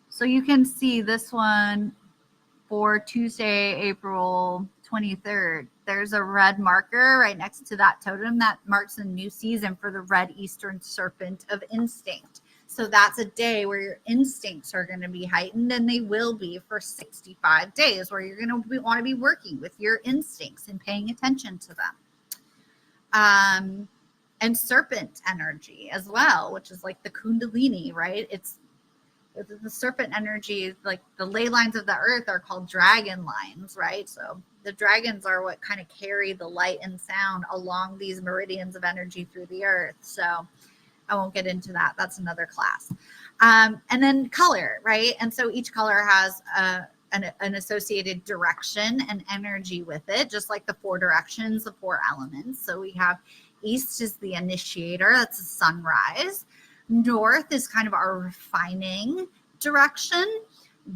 Speaker 1: So you can see this one for Tuesday, April 23rd. There's a red marker right next to that totem that marks a new season for the red Eastern serpent of instinct. So that's a day where your instincts are going to be heightened, and they will be for 65 days, where you're going to want to be working with your instincts and paying attention to them. And serpent energy as well, which is like the Kundalini, right? It's the serpent energy, like the ley lines of the earth are called dragon lines, right? So the dragons are what kind of carry the light and sound along these meridians of energy through the earth. So I won't get into that. That's another class. And then color, right? And so each color has an associated direction and energy with it, just like the 4 directions, the 4 elements. So we have east is the initiator. That's a sunrise. North is kind of our refining direction.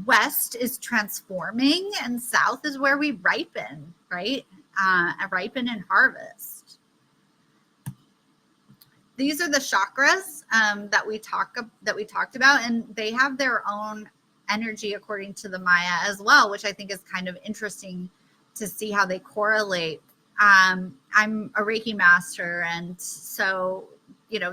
Speaker 1: West is transforming, and south is where we ripen, right? Ripen and harvest. These are the chakras that we talked about, and they have their own energy according to the Maya as well, which I think is kind of interesting to see how they correlate. I'm a Reiki master, and so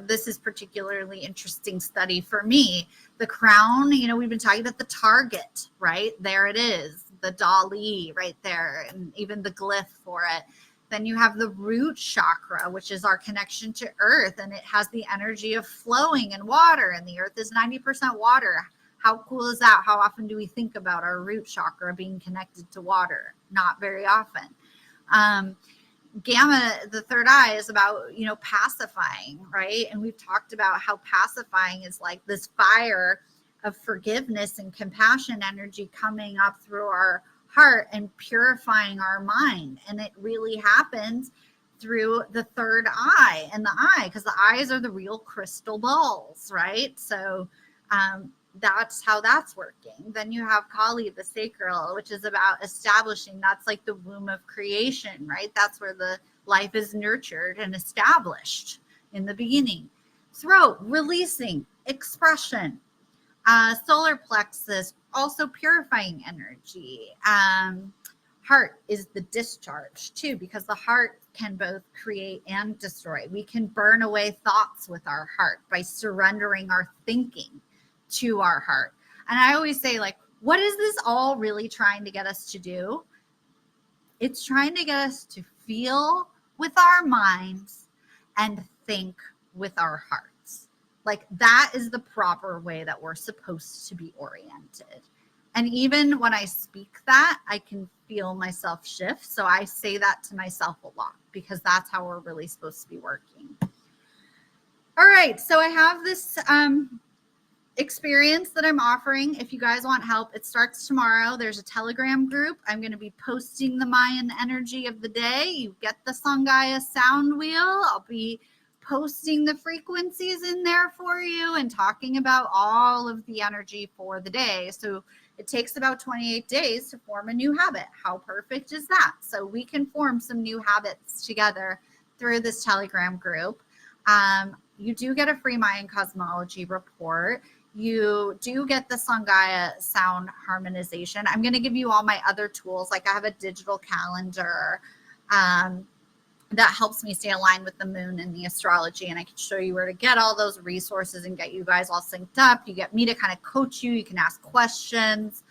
Speaker 1: this is particularly interesting study for me. The crown, we've been talking about the target, right? There it is, the Dali right there, and even the glyph for it. Then you have the root chakra, which is our connection to earth, and it has the energy of flowing and water, and the earth is 90% water. How cool is that? How often do we think about our root chakra being connected to water? Not very often. Gamma, the third eye, is about, pacifying, right? And we've talked about how pacifying is like this fire of forgiveness and compassion energy coming up through our heart and purifying our mind. And it really happens through the third eye and the eye, because the eyes are the real crystal balls, right? So that's how that's working. Then you have Kali, the sacral, which is about establishing. That's like the womb of creation, right? That's where the life is nurtured and established in the beginning. Throat, releasing, expression. Solar plexus, also purifying energy. Heart is the discharge too, because the heart can both create and destroy. We can burn away thoughts with our heart by surrendering our thinking to our heart. And I always say, like, what is this all really trying to get us to do? It's trying to get us to feel with our minds and think with our hearts. Like, that is the proper way that we're supposed to be oriented. And even when I speak that, I can feel myself shift. So I say that to myself a lot because that's how we're really supposed to be working. All right. So I have this experience that I'm offering. If you guys want help, it starts tomorrow. There's a Telegram group. I'm going to be posting the Mayan energy of the day. You get the Sangaya sound wheel. I'll be posting the frequencies in there for you and talking about all of the energy for the day. So it takes about 28 days to form a new habit. How perfect is that? So we can form some new habits together through this Telegram group. You do get a free Mayan cosmology report. You do get the Sangaya sound harmonization. I'm going to give you all my other tools. Like I have a digital calendar that helps me stay aligned with the moon and the astrology. And I can show you where to get all those resources and get you guys all synced up. You get me to kind of coach you. You can ask questions.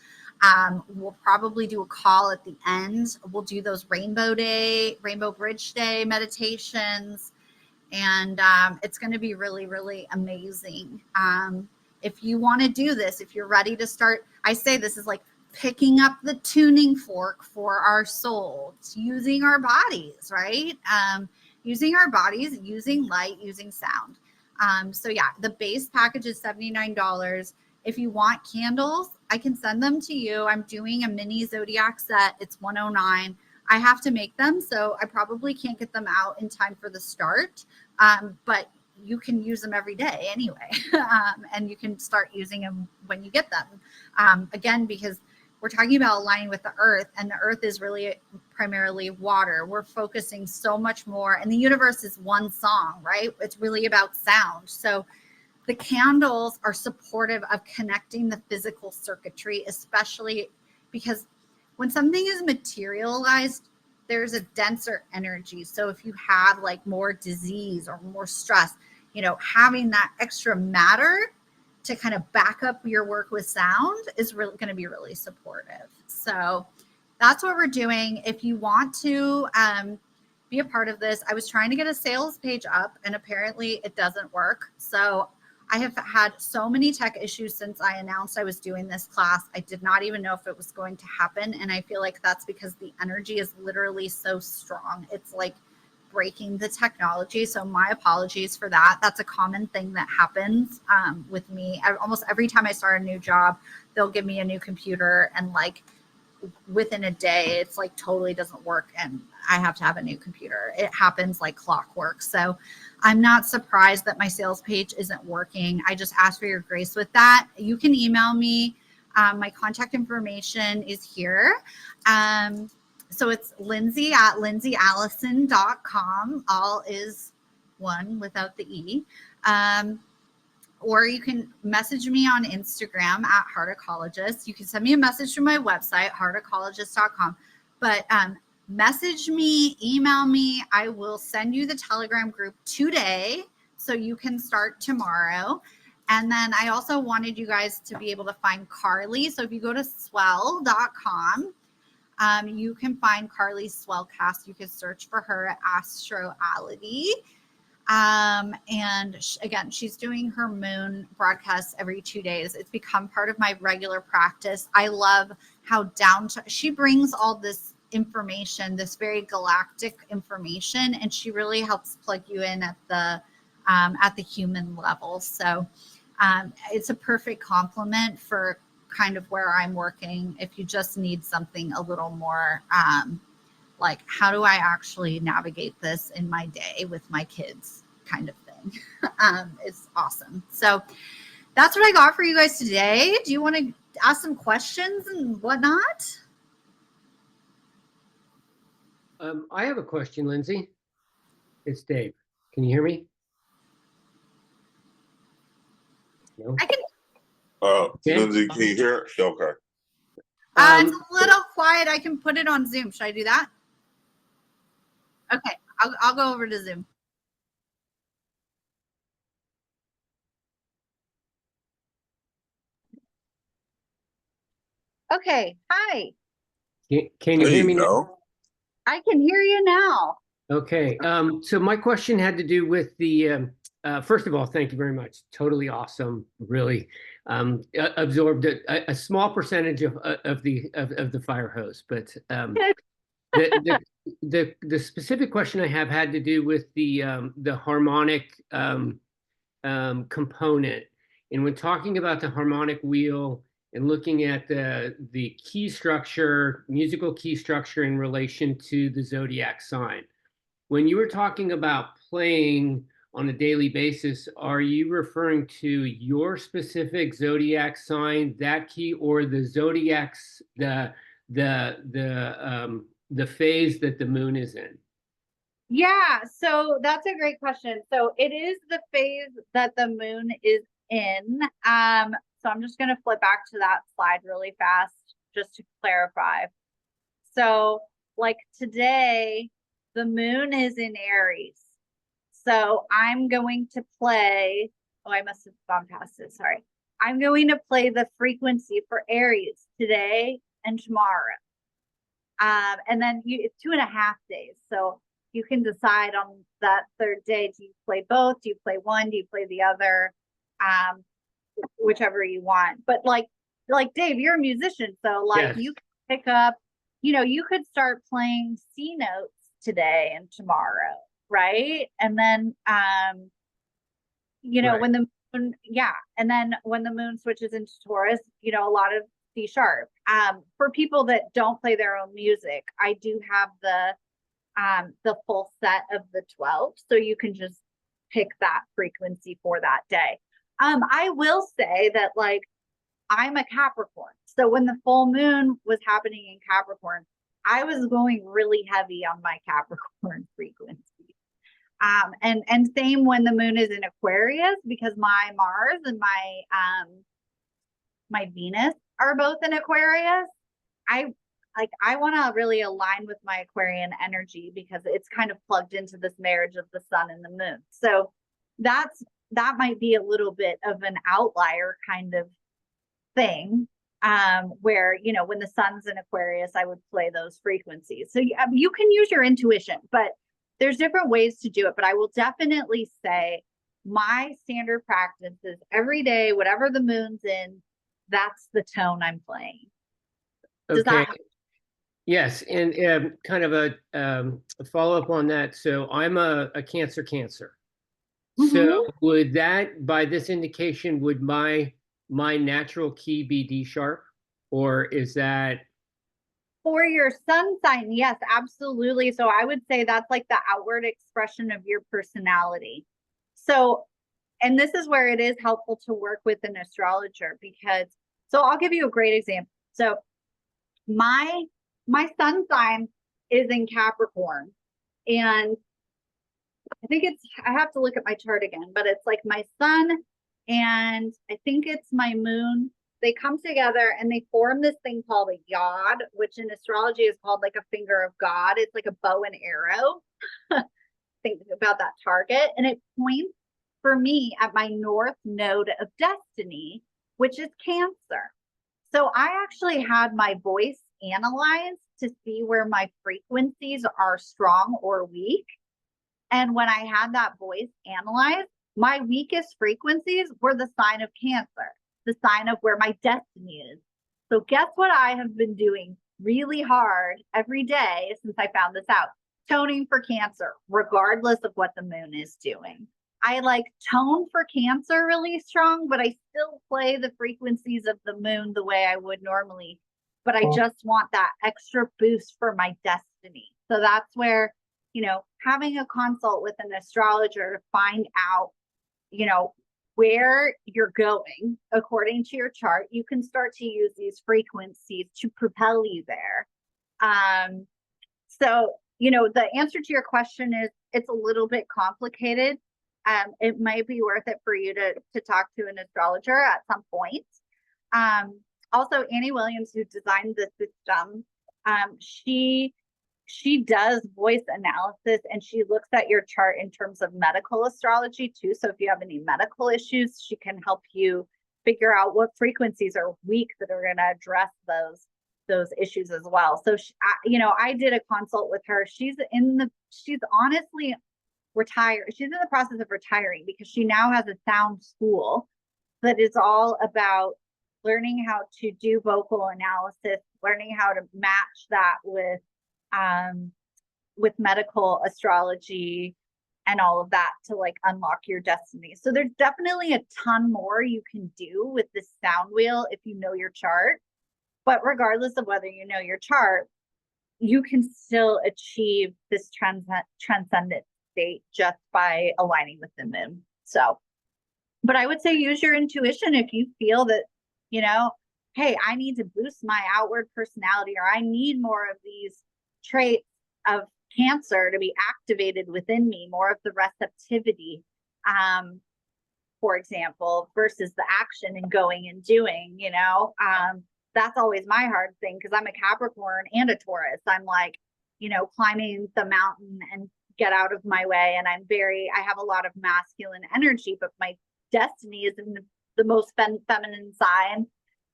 Speaker 1: We'll probably do a call at the end. We'll do those Rainbow Bridge Day meditations. And it's going to be really, really amazing. If you want to do this, if you're ready to start, I say this is like picking up the tuning fork for our soul. It's using our bodies, right? Using our bodies, using light, using sound. So yeah, the base package is $79. If you want candles, I can send them to you. I'm doing a mini Zodiac set. It's $109. I have to make them, so I probably can't get them out in time for the start. But you can use them every day anyway. And you can start using them when you get them. Again, because we're talking about aligning with the earth, and the earth is really primarily water. We're focusing so much more, and the universe is one song, right? It's really about sound. So the candles are supportive of connecting the physical circuitry, especially because when something is materialized, there's a denser energy. So if you have like more disease or more stress, having that extra matter to kind of back up your work with sound is really going to be really supportive. So that's what we're doing. If you want to be a part of this, I was trying to get a sales page up and apparently it doesn't work. So I have had so many tech issues since I announced I was doing this class. I did not even know if it was going to happen. And I feel like that's because the energy is literally so strong. It's like breaking the technology. So my apologies for that. That's a common thing that happens with me. Almost every time I start a new job, they'll give me a new computer and like within a day, it's like totally doesn't work. And I have to have a new computer. It happens like clockwork. So I'm not surprised that my sales page isn't working. I just ask for your grace with that. You can email me. My contact information is here. So it's Lindsay at lindsayallison.com. All is one without the E. Or you can message me on Instagram at Heart Ecologist. You can send me a message through my website, heartecologist.com. But message me, email me. I will send you the Telegram group today so you can start tomorrow. And then I also wanted you guys to be able to find Carly. So if you go to swell.com, you can find Carly's Swellcast. You can search for her at Astroality. And again, she's doing her moon broadcasts every 2 days. It's become part of my regular practice. I love how she brings all this information, this very galactic information, and she really helps plug you in at the human level. So it's a perfect complement for kind of where I'm working. If you just need something a little more like, how do I actually navigate this in my day with my kids kind of thing. It's awesome. So that's what I got for you guys today. Do you want to ask some questions and whatnot?
Speaker 5: I have a question, Lindsay. It's Dave. Can you hear me? No?
Speaker 1: I can.
Speaker 2: Lindsay, can you hear it? Okay.
Speaker 1: It's a little quiet. I can put it on Zoom. Should I do that? Okay, I'll go over to Zoom. Okay, hi.
Speaker 5: Can you hear me now?
Speaker 1: I can hear you now.
Speaker 5: Okay. So my question had to do with the first of all, thank you very much. Totally awesome. Really absorbed a small percentage of the fire hose, but the specific question I have had to do with the harmonic component. And when talking about the harmonic wheel and looking at the key structure, musical key structure in relation to the zodiac sign, when you were talking about playing on a daily basis, are you referring to your specific zodiac sign, that key, or the zodiac's the phase that the moon is in?
Speaker 1: Yeah, so that's a great question. So it is the phase that the moon is in. So I'm just going to flip back to that slide really fast just to clarify. So like today, the moon is in Aries. So I'm going to play, oh, I must have gone past it, sorry. I'm going to play the frequency for Aries today and tomorrow. And then it's 2.5 days. So you can decide on that third day, do you play both? Do you play one? Do you play the other? Whichever you want. But like Dave, you're a musician. So like
Speaker 5: Yes.
Speaker 1: You can pick up, you could start playing C notes today and tomorrow, right? And then,
Speaker 5: Right.
Speaker 1: when the moon, and then when the moon switches into Taurus, a lot of C sharp. For people that don't play their own music, I do have the full set of the 12, so you can just pick that frequency for that day. I will say that like I'm a Capricorn, so when the full moon was happening in Capricorn, I was going really heavy on my Capricorn frequency. And same when the moon is in Aquarius, because my Mars and my Venus are both in Aquarius. I want to really align with my Aquarian energy because it's kind of plugged into this marriage of the sun and the moon. So that might be a little bit of an outlier kind of thing, where, when the sun's in Aquarius, I would play those frequencies. So you can use your intuition, but there's different ways to do it. But I will definitely say my standard practice is every day, whatever the moon's in, that's the tone I'm playing. Does
Speaker 5: Okay.
Speaker 1: that help?
Speaker 5: Yes, and kind of a follow-up on that. So I'm a Cancer. So would that, by this indication, would my natural key be D sharp, or is that?
Speaker 1: For your sun sign, yes, absolutely. So I would say that's like the outward expression of your personality. So, and this is where it is helpful to work with an astrologer because, so I'll give you a great example. So my sun sign is in Capricorn, and I have to look at my chart again, but it's like my sun and I think it's my moon. They come together and they form this thing called a yod, which in astrology is called like a finger of God. It's like a bow and arrow. Think about that target. And it points for me at my north node of destiny, which is Cancer. So I actually had my voice analyzed to see where my frequencies are strong or weak. And when I had that voice analyzed, my weakest frequencies were the sign of Cancer, the sign of where my destiny is. So guess what I have been doing really hard every day since I found this out? Toning for Cancer, regardless of what the moon is doing. I like tone for Cancer really strong, but I still play the frequencies of the moon the way I would normally. But I just want that extra boost for my destiny. So that's where, having a consult with an astrologer to find out, where you're going according to your chart, you can start to use these frequencies to propel you there. So, the answer to your question is it's a little bit complicated. It might be worth it for you to talk to an astrologer at some point. Also, Annie Williams, who designed the system, she does voice analysis, and she looks at your chart in terms of medical astrology too. So if you have any medical issues, she can help you figure out what frequencies are weak that are going to address those issues as well. So I did a consult with her. She's honestly retired. She's in the process of retiring because she now has a sound school that is all about learning how to do vocal analysis, learning how to match that with medical astrology and all of that to like unlock your destiny. So there's definitely a ton more you can do with this sound wheel if you know your chart. But regardless of whether you know your chart, you can still achieve this transcendent state just by aligning with the moon. So, but I would say use your intuition if you feel that, hey, I need to boost my outward personality, or I need more of these traits of Cancer to be activated within me, more of the receptivity, for example, versus the action and going and doing, that's always my hard thing because I'm a Capricorn and a Taurus. I'm like, climbing the mountain and get out of my way. And I have a lot of masculine energy, but my destiny is in the most feminine side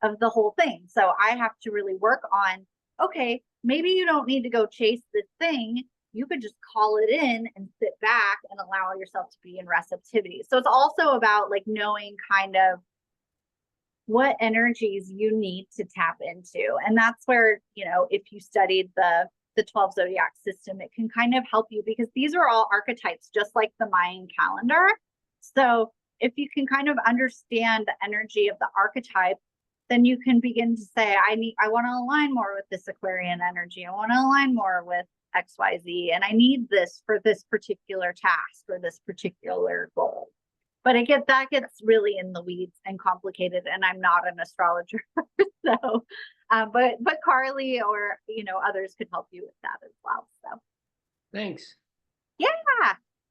Speaker 1: of the whole thing. So I have to really work on, okay, maybe you don't need to go chase this thing. You could just call it in and sit back and allow yourself to be in receptivity. So it's also about like knowing kind of what energies you need to tap into. And that's where, if you studied the 12 zodiac system, it can kind of help you because these are all archetypes, just like the Mayan calendar. So if you can kind of understand the energy of the archetype, then you can begin to say, I want to align more with this Aquarian energy. I want to align more with XYZ. And I need this for this particular task or this particular goal. But that gets really in the weeds and complicated. And I'm not an astrologer. So, but Carly or, others could help you with that as well. So
Speaker 5: Thanks.
Speaker 1: Yeah.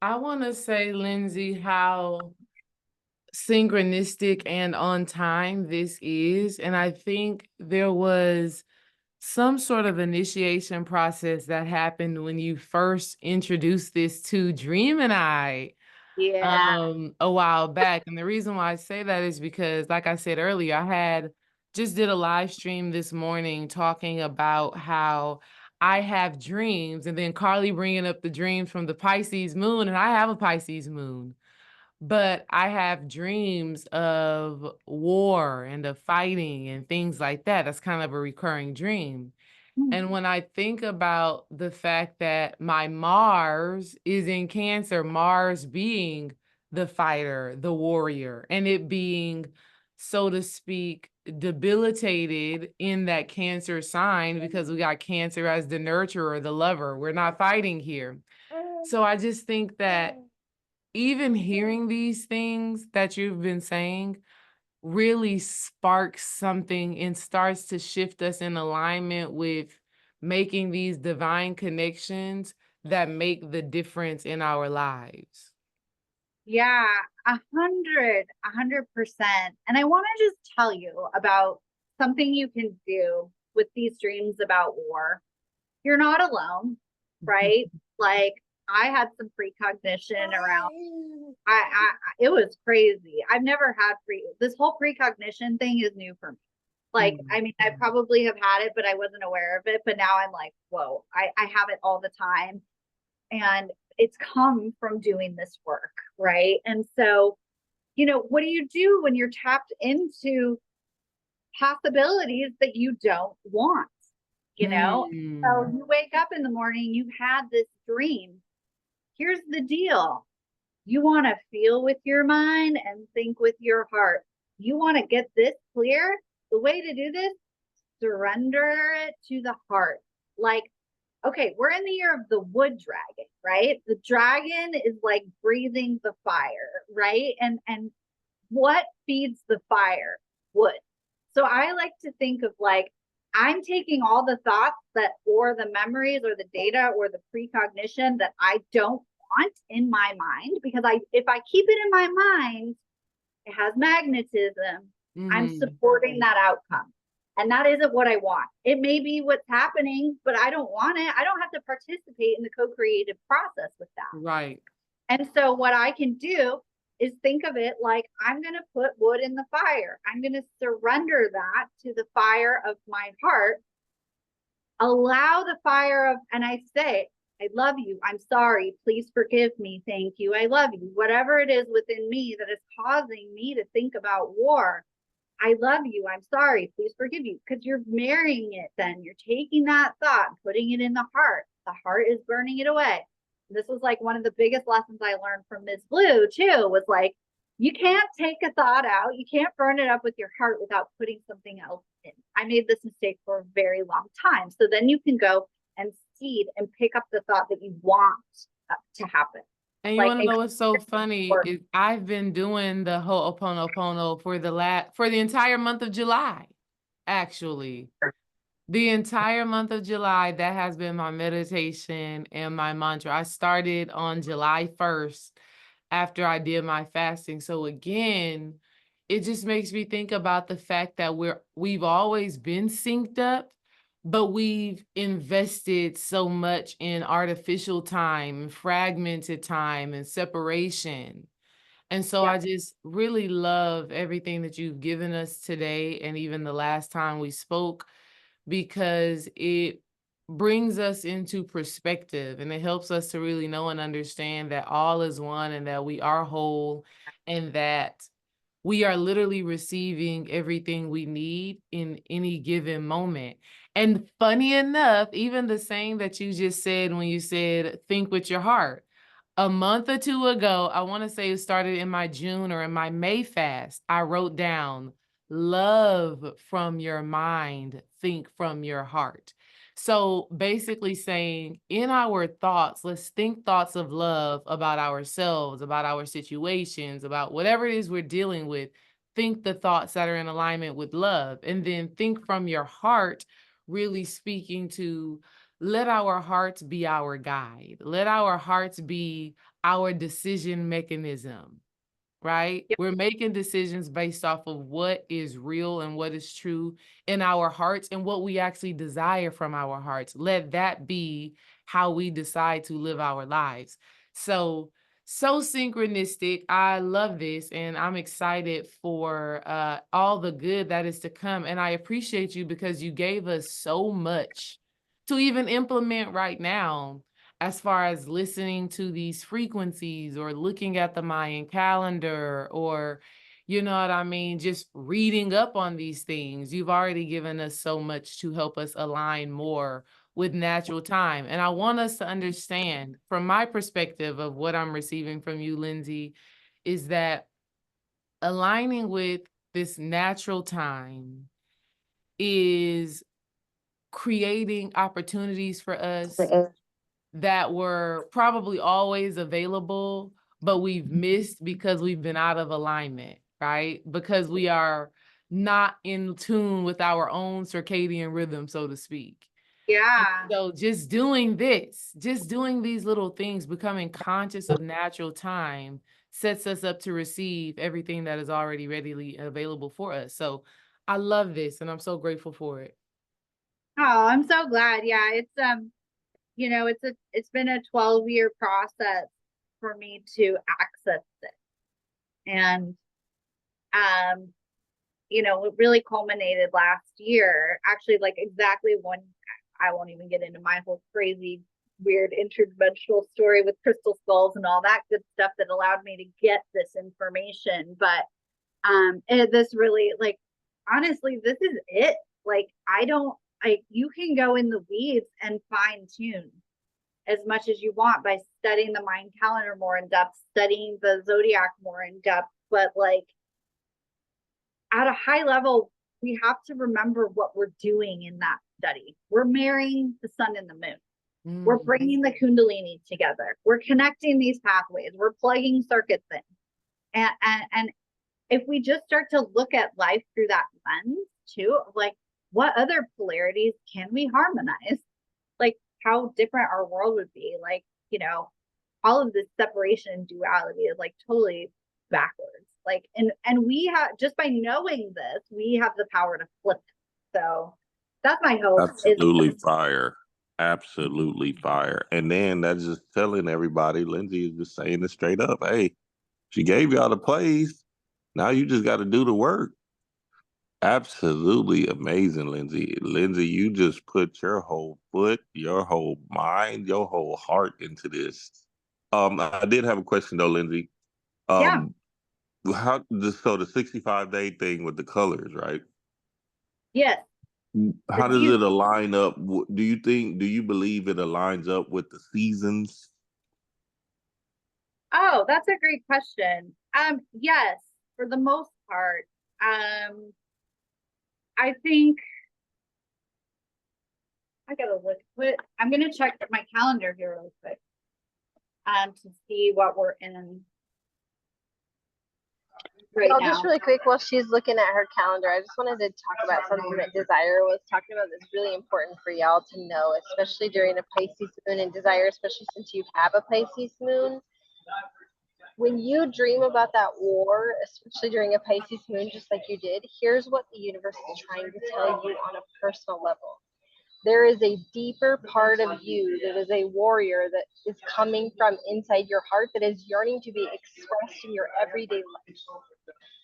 Speaker 4: I want to say, Lindsay, how synchronistic and on time this is. And I think there was some sort of initiation process that happened when you first introduced this to Dream and I a while back. And the reason why I say that is because, like I said earlier, I just did a live stream this morning talking about how I have dreams, and then Carly bringing up the dreams from the Pisces moon, and I have a Pisces moon. But I have dreams of war and of fighting and things like that. That's kind of a recurring dream. And when I think about the fact that my Mars is in Cancer, Mars being the fighter, the warrior, and it being, so to speak, debilitated in that Cancer sign because we got Cancer as the nurturer, the lover. We're not fighting here. So I just think that even hearing these things that you've been saying really sparks something and starts to shift us in alignment with making these divine connections that make the difference in our lives.
Speaker 1: Yeah, 100%. And I want to just tell you about something you can do with these dreams about war. You're not alone, right? Like I had some precognition around, it was crazy. I've never had this whole precognition thing is new for me. Like, I mean, I probably have had it, but I wasn't aware of it. But now I'm like, whoa, I have it all the time. And it's come from doing this work, right? And so, what do you do when you're tapped into possibilities that you don't want? So you wake up in the morning, you've had this dream. Here's the deal. You want to feel with your mind and think with your heart. You want to get this clear. The way to do this, surrender it to the heart. Like, okay, we're in the year of the wood dragon, right? The dragon is like breathing the fire, right? And what feeds the fire? Wood. So I like to think of like, I'm taking all the thoughts or the memories or the data or the precognition that I don't want in my mind, because if I keep it in my mind, it has magnetism. I'm
Speaker 4: Mhm.
Speaker 1: supporting that outcome. And that isn't what I want. It may be what's happening, but I don't want it. I don't have to participate in the co-creative process with that.
Speaker 4: Right.
Speaker 1: And so what I can do is think of it like I'm going to put wood in the fire. I'm going to surrender that to the fire of my heart. Allow the fire of, and I say, I love you. I'm sorry. Please forgive me. Thank you. I love you. Whatever it is within me that is causing me to think about war, I love you. I'm sorry. Please forgive you. Because you're marrying it then. You're taking that thought, putting it in the heart. The heart is burning it away. This was like one of the biggest lessons I learned from Ms. Blue too, was like, you can't take a thought out. You can't burn it up with your heart without putting something else in. I made this mistake for a very long time. So then you can go and seed and pick up the thought that you want to happen.
Speaker 4: And you want to know what's so funny is I've been doing the Ho'oponopono for the entire month of July, actually. The entire month of July, that has been my meditation and my mantra. I started on July 1st after I did my fasting. So again, it just makes me think about the fact that we've always been synced up, but we've invested so much in artificial time, fragmented time, and separation. And so I just really love everything that you've given us today, and even the last time we spoke, because it brings us into perspective and it helps us to really know and understand that all is one and that we are whole and that we are literally receiving everything we need in any given moment. And funny enough, even the saying that you just said when you said, think with your heart, a month or two ago, I want to say it started in my June or in my May fast, I wrote down, love from your mind, think from your heart. So basically saying in our thoughts, let's think thoughts of love about ourselves, about our situations, about whatever it is we're dealing with. Think the thoughts that are in alignment with love. And then think from your heart, really speaking to let our hearts be our guide. Let our hearts be our decision mechanism, right?
Speaker 1: Yep.
Speaker 4: We're making decisions based off of what is real and what is true in our hearts and what we actually desire from our hearts. Let that be how we decide to live our lives. So synchronistic. I love this and I'm excited for all the good that is to come. And I appreciate you because you gave us so much to even implement right now, as far as listening to these frequencies or looking at the Mayan calendar or, you know what I mean, just reading up on these things. You've already given us so much to help us align more with natural time. And I want us to understand, from my perspective of what I'm receiving from you, Lindsay, is that aligning with this natural time is creating opportunities for us that were probably always available, but we've missed because we've been out of alignment, right? Because we are not in tune with our own circadian rhythm, so to speak.
Speaker 1: Yeah.
Speaker 4: So just doing this, just doing these little things, becoming conscious of natural time sets us up to receive everything that is already readily available for us. So I love this and I'm so grateful for it.
Speaker 1: Oh, I'm so glad. Yeah, it's been a 12-year process for me to access it. And it really culminated last year, actually, like exactly when I won't even get into my whole crazy, weird interdimensional story with crystal skulls and all that good stuff that allowed me to get this information. But this really, like, honestly, this is it. Like, you can go in the weeds and fine tune as much as you want by studying the Mayan calendar more in depth, studying the zodiac more in depth. But like at a high level, we have to remember what we're doing in that study. We're marrying the sun and the moon. We're bringing the Kundalini together. We're connecting these pathways. We're plugging circuits in. And if we just start to look at life through that lens too, like what other polarities can we harmonize? Like how different our world would be. Like, all of this separation and duality is like totally backwards. Like, and we have, just by knowing this, we have the power to flip it. So that's my hope.
Speaker 2: Absolutely fire. Absolutely fire. And then that's just telling everybody, Lindsay is just saying it straight up. Hey, she gave y'all the plays. Now you just got to do the work. Absolutely amazing, Lindsay. Lindsay, you just put your whole foot, your whole mind, your whole heart into this. I did have a question though, Lindsay.
Speaker 1: Yeah.
Speaker 2: So the 65-day thing with the colors, right?
Speaker 1: Yes.
Speaker 2: How does it align up? Do you believe it aligns up with the seasons?
Speaker 1: Oh, that's a great question. Yes, for the most part. I think I gotta look. I'm gonna check my calendar here real quick. To see what we're in right now.
Speaker 3: Just really quick, while she's looking at her calendar, I just wanted to talk about something that Desire was talking about that's really important for y'all to know, especially during a Pisces moon. And Desire, especially since you have a Pisces moon, when you dream about that war, especially during a Pisces moon, just like you did, here's what the universe is trying to tell you on a personal level. There is a deeper part of you that is a warrior that is coming from inside your heart that is yearning to be expressed in your everyday life.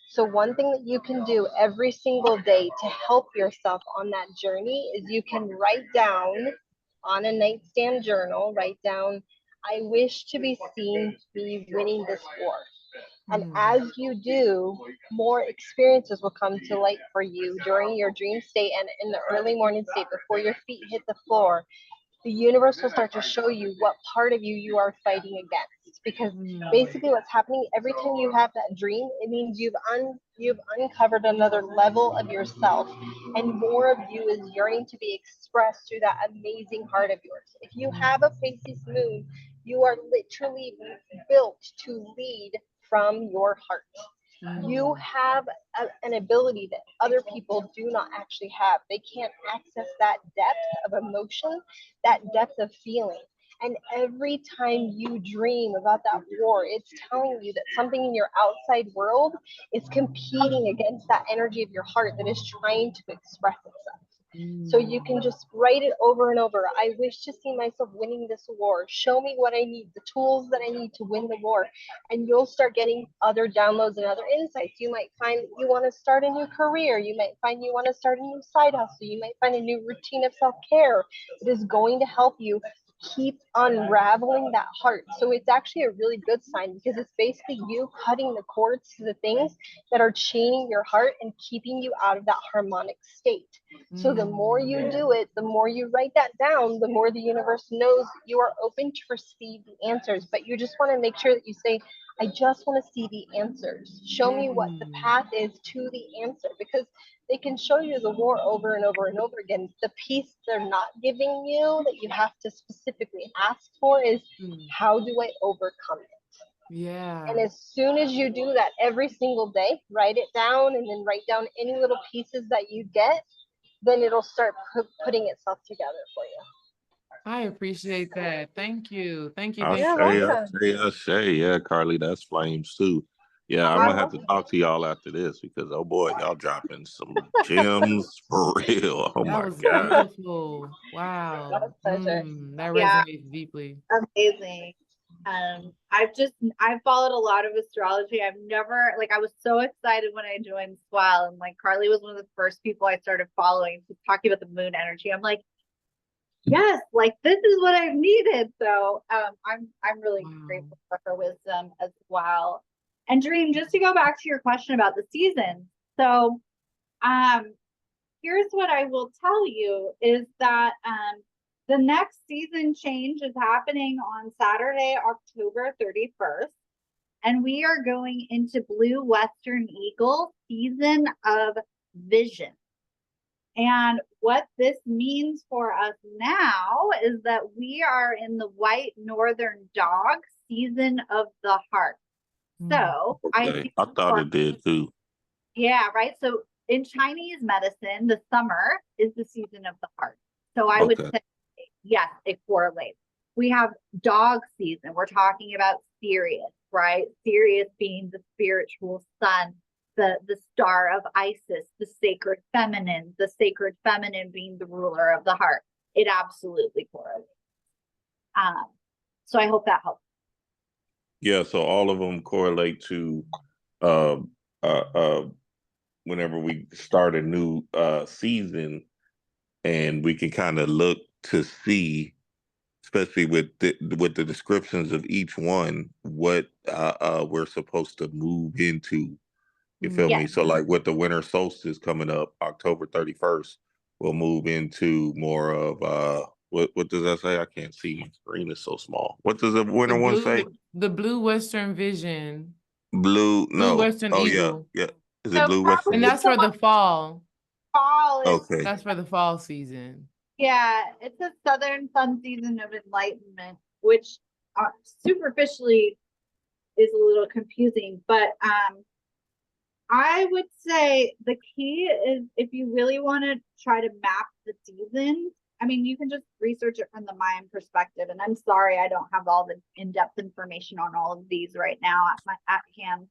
Speaker 3: So one thing that you can do every single day to help yourself on that journey is you can write down on a nightstand journal, write down, I wish to be seen to be winning this war. And as you do, more experiences will come to light for you during your dream state and in the early morning state before your feet hit the floor. The universe will start to show you what part of you are fighting against, because basically what's happening every time you have that dream, it means you've uncovered another level of yourself, and more of you is yearning to be expressed through that amazing heart of yours. If you have a Pisces moon, you are literally built to lead from your heart. You have an ability that other people do not actually have. They can't access that depth of emotion, that depth of feeling. And every time you dream about that war, it's telling you that something in your outside world is competing against that energy of your heart that is trying to express itself. So you can just write it over and over. I wish to see myself winning this war. Show me what I need, the tools that I need to win the war. And you'll start getting other downloads and other insights. You might find that you want to start a new career. You might find you want to start a new side hustle. You might find a new routine of self-care that is going to help you keep unraveling that heart. So it's actually a really good sign, because it's basically you cutting the cords to the things that are chaining your heart and keeping you out of that harmonic state. So the more you do it, the more you write that down, the more the universe knows you are open to receive the answers. But you just want to make sure that you say, I just want to see the answers. Show me what the path is to the answer, because they can show you the war over and over and over again. The piece they're not giving you that you have to specifically ask for is, how do I overcome it?
Speaker 4: Yeah.
Speaker 3: And as soon as you do that every single day, write it down and then write down any little pieces that you get, then it'll start putting itself together for you.
Speaker 4: I appreciate that. Thank you. Thank you.
Speaker 2: I say, yeah, Carly, that's flames too. Yeah, I'm gonna have to talk to y'all after this, because oh boy, y'all dropping some gems for real. Oh my God.
Speaker 4: Beautiful. Wow. That
Speaker 1: Yeah.
Speaker 4: resonates deeply.
Speaker 1: Amazing. I've followed a lot of astrology. I've never, like, I was so excited when I joined Swell, and like Carly was one of the first people I started following, talking about the moon energy. I'm like, yes, like this is what I've needed. So I'm really grateful for her wisdom as well. And Dream, just to go back to your question about the season. So here's what I will tell you is that the next season change is happening on Saturday, October 31st. And we are going into Blue Western Eagle, season of vision. And what this means for us now is that we are in the White Northern Dog, season of the heart. So
Speaker 2: I thought it did too.
Speaker 1: Yeah, right. So in Chinese medicine, the summer is the season of the heart. So I would say, yes, it correlates. We have dog season. We're talking about Sirius. right? Sirius being the spiritual sun, the star of Isis, the sacred feminine being the ruler of the heart. It absolutely correlates. So I hope that helps.
Speaker 2: Yeah, so all of them correlate to whenever we start a new season, and we can kind of look to see, especially with the descriptions of each one, what we're supposed to move into. You feel me? So like with the winter solstice coming up, October 31st, we'll move into more of what does that say? I can't see. My screen is so small. What does the winter one say?
Speaker 4: The blue Western Vision.
Speaker 2: Blue,
Speaker 4: Blue
Speaker 2: no.
Speaker 4: Western
Speaker 2: Oh
Speaker 4: Eagle.
Speaker 2: yeah. Is it
Speaker 1: So
Speaker 2: blue Western?
Speaker 4: And that's for the fall.
Speaker 1: Fall is,
Speaker 2: Okay.
Speaker 4: That's for the fall season.
Speaker 1: yeah, it's a southern sun season of enlightenment, which superficially is a little confusing, but I would say the key is, if you really want to try to map the seasons, I mean, you can just research it from the Mayan perspective. And I'm sorry, I don't have all the in-depth information on all of these right now at hand.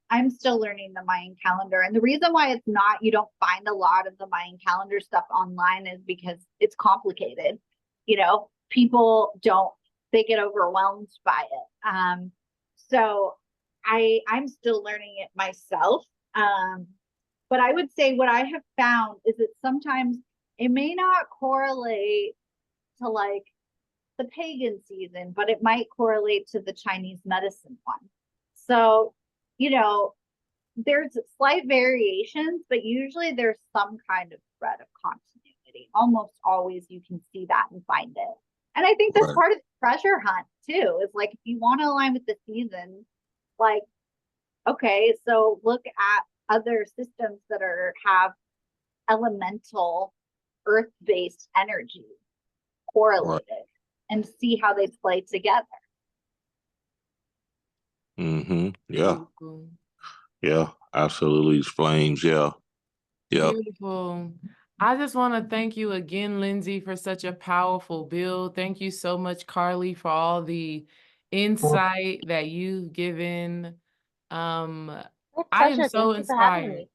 Speaker 1: I'm still learning the Mayan calendar. And the reason why it's not, you don't find a lot of the Mayan calendar stuff online is because it's complicated. You know, people they get overwhelmed by it. So I'm still learning it myself. But I would say what I have found is that sometimes it may not correlate to like the pagan season, but it might correlate to the Chinese medicine one. So, you know, there's slight variations, but usually there's some kind of thread of continuity. Almost always you can see that and find it. And I think that's part of the treasure hunt too, is like, if you want to align with the season, like, okay, so look at other systems that have elemental earth-based energy correlated and see how they play together.
Speaker 2: Yeah. Yeah, absolutely. It's flames. Yeah. Yep.
Speaker 4: Beautiful. I just want to thank you again, Lindsay, for such a powerful build. Thank you so much, Carly, for all the insight that you've given. I am so inspired.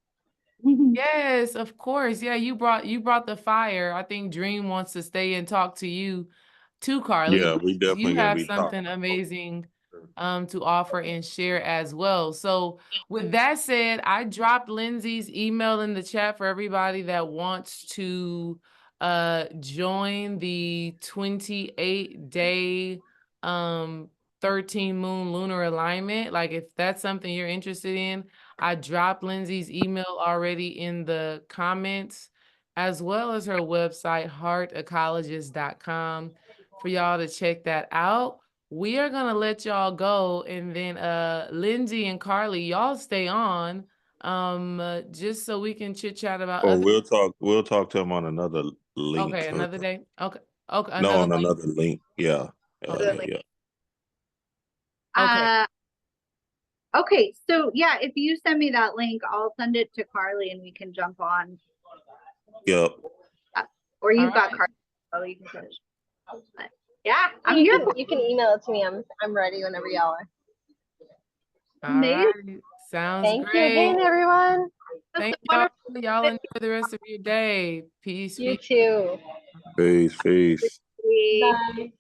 Speaker 4: Yes, of course. Yeah, you brought the fire. I think Dream wants to stay and talk to you too, Carly.
Speaker 2: Yeah, we definitely
Speaker 4: You
Speaker 2: gonna
Speaker 4: have
Speaker 2: be talking.
Speaker 4: something amazing to offer and share as well. So with that said, I dropped Lindsay's email in the chat for everybody that wants to join the 28-day 13 moon lunar alignment. Like, if that's something you're interested in, I dropped Lindsay's email already in the comments, as well as her website, heartecologist.com, for y'all to check that out. We are gonna let y'all go, and then Lindsay and Carly, y'all stay on just so we can chit chat about
Speaker 2: Or
Speaker 4: other.
Speaker 2: we'll talk to him on another link.
Speaker 4: Okay, another day. Okay. Okay,
Speaker 2: No,
Speaker 4: another
Speaker 2: on
Speaker 4: link.
Speaker 2: another link. Yeah.
Speaker 4: Okay.
Speaker 1: Okay. Okay, so yeah, if you send me that link, I'll send it to Carly and we can jump on.
Speaker 2: Yep.
Speaker 1: Or you've got Carly, so you can finish. Yeah, I'm
Speaker 3: you
Speaker 1: here.
Speaker 3: You can email it to me. I'm ready whenever y'all are.
Speaker 4: All right. Sounds
Speaker 3: Thank
Speaker 4: great.
Speaker 3: you again, everyone.
Speaker 4: Thank y'all. Y'all enjoy the rest of your day. Peace.
Speaker 3: You too.
Speaker 2: Peace.
Speaker 3: Bye.